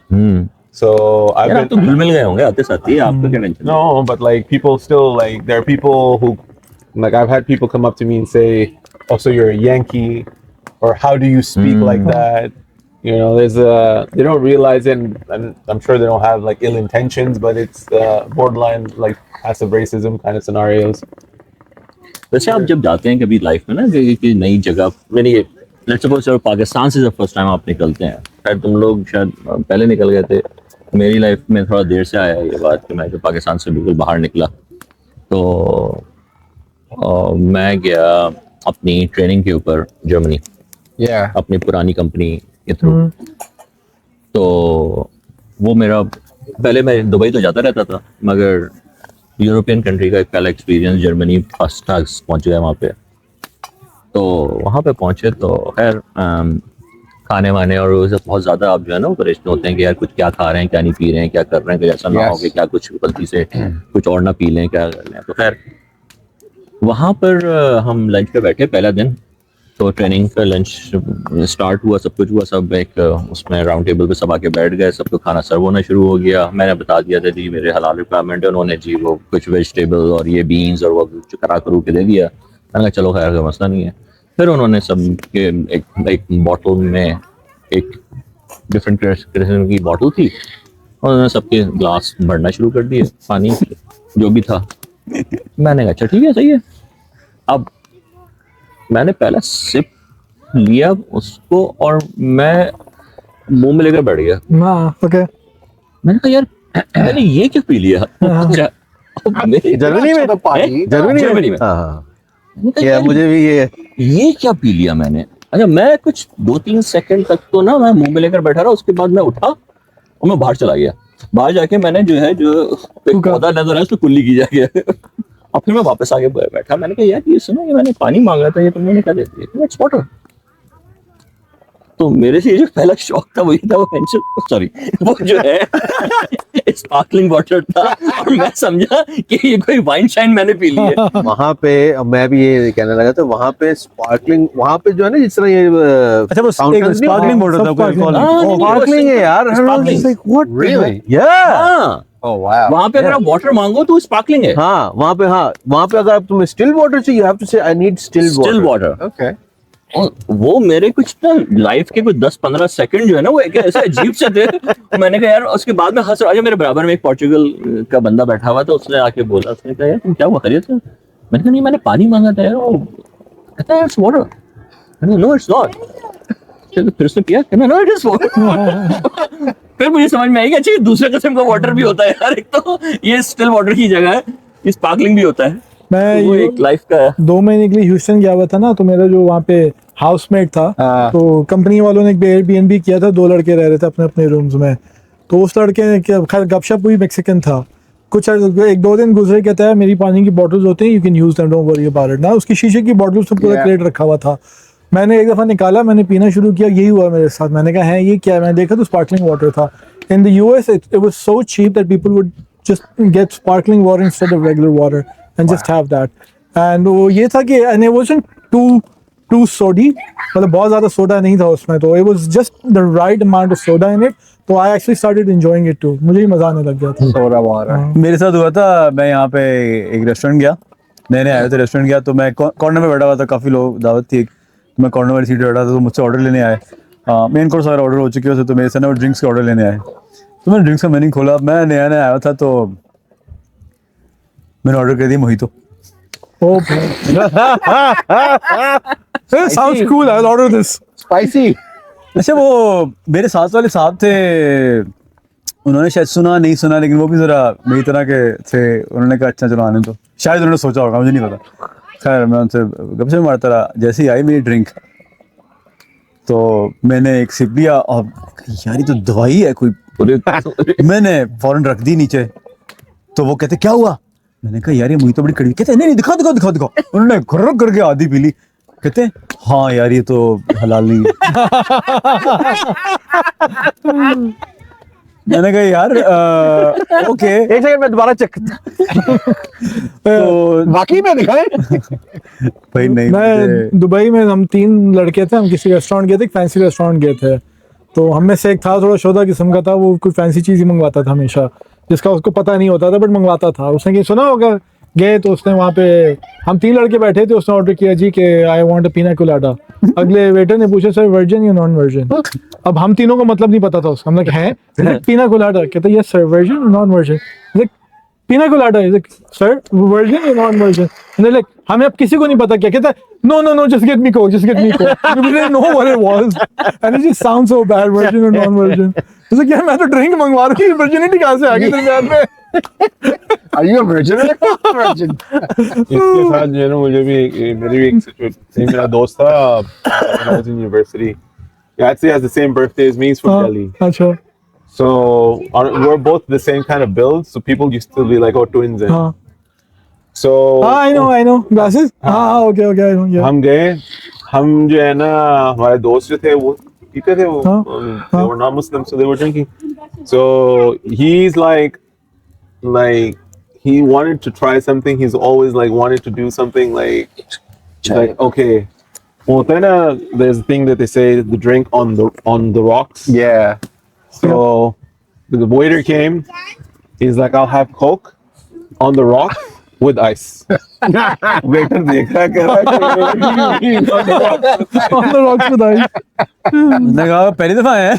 So I've यार आप तो been घुल मिल गए होंगे आते साथ ही, आपका क्या tension? no, but like people still like there are people who like I've had people come up to me and say, "Oh, so you're a Yankee," or "How do you speak like that?" You know, there's they don't realize it, and I'm sure they don't have like ill intentions, but it's borderline like passive racism kind of scenarios. वैसे आप जब जाते हैं कभी life में ना कि नई जगह, मैंने लेट्स सपोज चलो पाकिस्तान से जब फर्स्ट टाइम आप निकलते हैं, शायद तुम लोग शायद पहले निकल गए थे, मेरी लाइफ में थोड़ा देर से आया ये बात कि मैं जब पाकिस्तान से बिल्कुल बाहर निकला तो मैं गया अपनी ट्रेनिंग के ऊपर जर्मनी, Yeah. अपनी पुरानी कंपनी के थ्रू। तो वो मेरा पहले मैं दुबई तो जाता रहता था, मगर यूरोपियन कंट्री का एक पहला एक्सपीरियंस जर्मनी फर्स्ट क्लास पहुंच गया वहाँ पे। तो वहाँ पे पहुँचे तो खैर खाने वाने और वो सब बहुत ज्यादा आप जो है ना परेशान होते हैं कि यार कुछ क्या खा रहे हैं, क्या नहीं पी रहे हैं, क्या कर रहे हैं, कि ऐसा ना हो कि क्या कुछ गलती से कुछ और ना पी लें, क्या कर लें। तो खैर वहाँ पर हम लंच पे बैठे पहला दिन, तो ट्रेनिंग का लंच स्टार्ट हुआ, सब कुछ हुआ, सब एक उसमें राउंड टेबल पे सब आके बैठ गए, सबको खाना सर्व होना शुरू हो गया। मैंने बता दिया था जी मेरे हलाल रिक्वायरमेंट है, उन्होंने जी वो कुछ वेजिटेबल और ये बीन्स और वो कुछ करा करू के दे दिया। मैंने कहा चलो खैर का मसला नहीं है। फिर उन्होंने सब के एक बॉटल में एक डिफरेंट किस्म की बॉटल थी, और उन्होंने सबके ग्लास भरना शुरू कर दिए पानी जो भी था। मैंने कहा अच्छा ठीक है, सही है। अब मैंने पहला सिप लिया उसको और मैं मुंह में लेकर बैठ गया। हाँ ओके। मैंने कहा यार मैंने ये क्यों पी लिया? अच्छा, जर्मनी में जर्मनी में हाँ मैंने कहा, या यार, मुझे भी ये क्या पी लिया मैंने? अच्छा, मैं कुछ 2-3 सेकंड तक तो ना मैं मुंह में लेकर बैठा रहा, उसके बाद मैं उठा और मैं बाहर चला गया। बाहर जाके मैंने जो है जो एक पौधा नजर आया उसको कुल्ली की जाके और फिर मैं वापस आके बैठा। मैंने कहा यार ये सुनो, ये मैंने पानी मांगा था, ये तुमने क्या दे दिया? It's water. तो मेरे से ये जो पहला शौक था वो ये था, वो सॉरी वो जो है स्पार्कलिंग वाटर था, और मैं समझा कि ये कोई वाइन शाइन मैंने पी ली है। वहाँ पे मैं भी ये कहने लगा था, वहाँ पे स्पार्कलिंग, वहाँ पे जो है ना जिस तरह ये अच्छा वो fountains नहीं स्पार्कलिंग होते? वाटर था कोई alcohol नहीं। हाँ, स्पार्कलिंग है यार। Sparkling. Really? Yeah. हाँ, Oh wow. वहाँ पे अगर आप वाटर मांगो तो स्पार्कलिंग है, हाँ वहाँ पे अगर आप तुम्हें स्टिल वाटर चाहिए, you have to say I need still still water. Water. Okay. और वो मेरे कुछ ना लाइफ के कुछ 10-15 सेकंड जो है ना वो एक ऐसे अजीब से थे। मैंने कहा यार, उसके बाद में हंस रहा, मेरे बराबर में एक पोर्चुगल का बंदा बैठा हुआ था, उसने आके बोला, उसने कहा यार तुम क्या हुआ, खैरियत है? मैंने कहा नहीं, मैंने पानी मांगा था यार। वो कहता है इट्स वाटर। मैंने नो इट्स नॉट। फिर उसने किया, कहना नो इट इज वाटर। फिर मुझे समझ में आई कि अच्छा दूसरे किस्म का वाटर भी होता है यार, एक तो ये स्टिल वाटर की जगह है, ये स्पार्कलिंग भी होता है। मैं तो वो एक लाइफ का है। 2 महीने के लिए ह्यूस्टन गया हुआ था ना, तो मेरा जो वहाँ पे हाउसमेट था, तो कंपनी वालों ने एक एयरबीएनबी किया था, 2 लड़के रह रहे थे अपने अपने रूम्स में। तो उस लड़के ने खैर गपशप हुई, मैक्सिकन था। कुछ 1-2 दिन गुजरे, कहता है मेरी पानी की बॉटल्स होते हैं, you can use them, don't worry about it ना। उसकी शीशे की बॉटल्स तो पूरा क्रेट रखा हुआ था। मैंने एक दफा निकाला, मैंने पीना शुरू किया, यही हुआ मेरे साथ। मैंने कहा है ये क्या है? मैंने देखा तो स्पार्कलिंग वाटर था। In the US it was so cheap that people would just get sparkling water instead of regular water and just have that. And वो ये था कि and it wasn't too sodie, मतलब बहुत ज्यादा सोडा नहीं था उसमें, तो it was just the right amount of soda in it. तो I actually started enjoying it too, मुझे ही मजा आने लग गया था। Soda water. मेरे साथ हुआ था, मैं यहाँ पे एक रेस्टोरेंट गया, नए आए थे रेस्टोरेंट गया, तो मैं कॉर्नर में बैठा हुआ था, काफ़ी लोग दावत थी, तो मैं कॉर्नर वाली सीट पे बैठा था, तो मुझसे ऑर्डर लेने आए। मेन कोर्स सारे ऑर्डर हो चुके थे, तो मेरे से ना वो ड्रिंक्स के ऑर्डर लेने आए। तो मैंने ड्रिंक्स का मेन्यू खोला, मैं नया नया आया था, तो मैंने ऑर्डर कर दिया mojito. Sounds cool, I'll order this. Spicy. अच्छा वो मेरे साथ वाले साहब थे, उन्होंने शायद सुना नहीं सुना, लेकिन वो भी जरा मेरी तरह के थे। उन्होंने कहा अच्छा चलो आने, तो शायद उन्होंने सोचा होगा, मुझे नहीं पता। खैर मैं उनसे गपशप मारता रहा। जैसे ही आई मेरी ड्रिंक, तो मैंने एक सिप लिया और यार ये तो दवाई है कोई। मैंने फौरन रख दी नीचे। तो वो कहते क्या हुआ? मैंने कहा यार ये मुझे तो बड़ी कड़वी। कहते नहीं दिखा। उन्होंने घुर्र करके आधी पी ली। कहते हाँ यार ये तो हलाल नहीं है। मैंने कहा यार ओके, एक सेकंड मैं दोबारा चेक। तो बाकी में दिखाए भाई नहीं, मैं दुबई में, हम 3 लड़के थे, हम किसी रेस्टोरेंट गए थे, फैंसी रेस्टोरेंट गए थे। तो हम में से एक था थोड़ा शोधा किस्म का था, वो कोई फैंसी चीज ही मंगवाता था हमेशा, जिसका उसको पता नहीं होता था बट मंगवाता था। उसने कहीं सुना होगा, गए तो उसने वहाँ पे, हम 3 लड़के बैठे थे, उसने ऑर्डर किया जी कि आई वांट अ पीना कोलाडा। अगले वेटर ने पूछा सर वर्जिन या नॉन वर्जिन? अब हम तीनों को मतलब नहीं पता था उसका। हमने कहा है पीना कोलाडा? कहता yes sir, virgin non virgin? Pina colada is sir virgin या नॉन वर्जिन? लाइक हमें अब किसी को नहीं पता क्या। कहता no just get me Coke, just get me Coke. We didn't know what it was and it just sounds so bad, virgin और नॉन वर्जिन। जैसे क्या, मैं तो ड्रिंक मंगवा रहा हूँ, वर्जिनिटी कहाँ से आ गई दरमियान में? Are you a virgin? Virgin. इसके साथ जो है ना मुझे भी मेरी भी एक सिचुएशन, मेरा दोस्त था when I was in university. He actually has the same birthday as me. He's from Delhi. अच्छा So we're both the same kind of build. So people used to be like, "Oh, twins." And हाँ so I know glasses। हाँ okay I know, yeah. हम गए, हम जो है ना हमारे दोस्त जो थे वो पीते थे वो, they were not Muslim, so they were drinking. So he's like he wanted to try something. He's always like wanted to do something like okay. Well, then there's a thing that they say, the drink on the rocks. Yeah. So the waiter came. He's like, I'll have Coke on the rocks with ice. Waiter देखा कह रहा है On the rocks with ice. मैंने कहा पहली दफा है।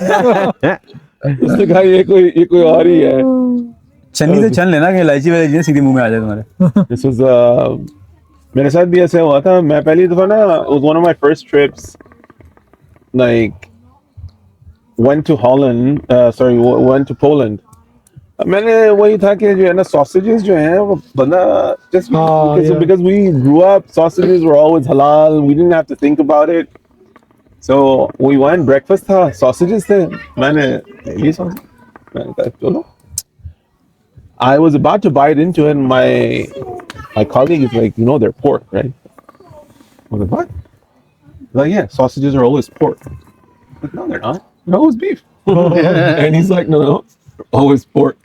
उसने कहा ये कोई और ही है। चन्नी से छन लेना कि इलायची वाली चीजें सीधी मुंह में आ जाए तुम्हारे। This was मेरे साथ भी ऐसे हुआ था। मैं पहली दफा ना, it was one of my first trips, like went to went to Poland. मैंने वही था कि जो है ना sausages जो हैं वो बंदा just because we grew up, sausages were always halal, we didn't have to think about it. So we went, breakfast था, sausages थे, मैंने ये sausage, मैंने कहा चलो। I was about to bite into it, and my colleague is like, they're pork, right? I was like, what? He's like, yeah, sausages are always pork. I'm like, no, they're not. They're always beef. And he's like, no, they're always pork.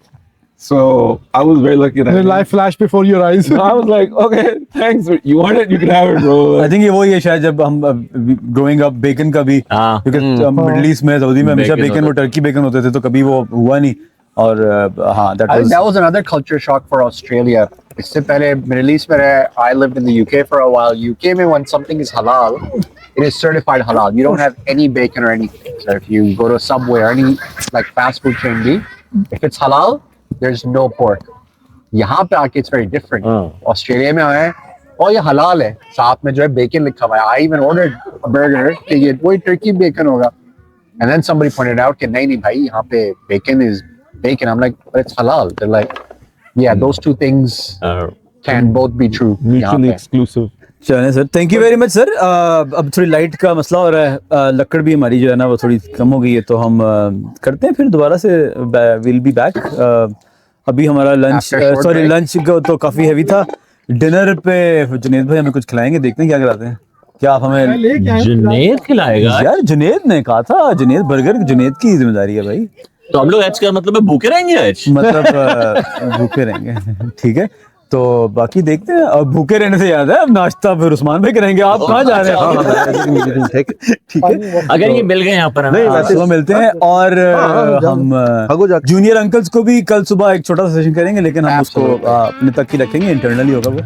So I was very lucky that The life flashed before your eyes. I was like, okay, thanks. You want it? You can have it, bro. I think ये वही है शायद जब हम growing up bacon का भी, हाँ। because middle east में सऊदी में हमेशा Bacon bacon वो टर्की bacon होते थे तो कभी वो हुआ नहीं और हाँ that I think was that was another culture shock for Australia. इससे पहले Middle East में रहे, I lived in the UK for a while. UK में when something is halal, it is certified halal. You don't have any bacon or anything. So if you go to Subway or any like fast food chain B, if it's halal, there's no pork. यहाँ पे आके it's very different. Australia में आए और ये halal है, साथ में जो है bacon लिखा हुआ है. I even ordered a burger कि ये वही turkey bacon होगा. And then somebody pointed out कि नहीं भाई यहाँ पे bacon is bacon. I'm like, but it's halal. They're like, yeah, those two things can both be true. यहाँ Mutually पे. exclusive. चलें sir, thank you very much sir. अब थोड़ी लाइट का मसला हो रहा है, लकड़ भी हमारी जो है ना वो थोड़ी कम हो गई है, तो हम करते हैं फिर दोबारा से, विल बी बैक। अभी हमारा lunch After short break. Lunch तो काफ़ी हैवी था। डिनर पे जुनेद भाई हमें कुछ खिलाएंगे, देखते हैं क्या कराते हैं। क्या आप हमें जुनेद खिलाएगा? यार जुनेद ने कहा था, जुनेद बर्गर जुनेद की जिम्मेदारी है भाई। तो हम लोग आज का मतलब है भूखे रहेंगे आज? मतलब भूखे रहेंगे, ठीक है। तो बाकी देखते हैं। अब भूखे रहने से याद है, अब नाश्ता फिर उस्मान भाई करेंगे। आप कहाँ जा रहे हैं? ठीक है, अगर ये मिल गए यहाँ पर हमें, हाँ, सुबह मिलते हैं। और हम जूनियर अंकल्स को भी कल सुबह एक छोटा सा सेशन करेंगे, लेकिन हम उसको अपने तक ही रखेंगे, इंटरनली होगा वो।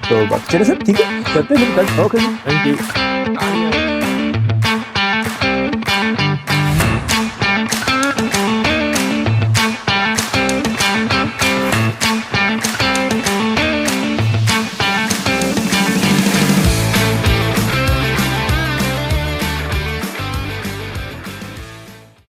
तो बाकी चलिए सर, ठीक है, करते हैं। Okay, thank you.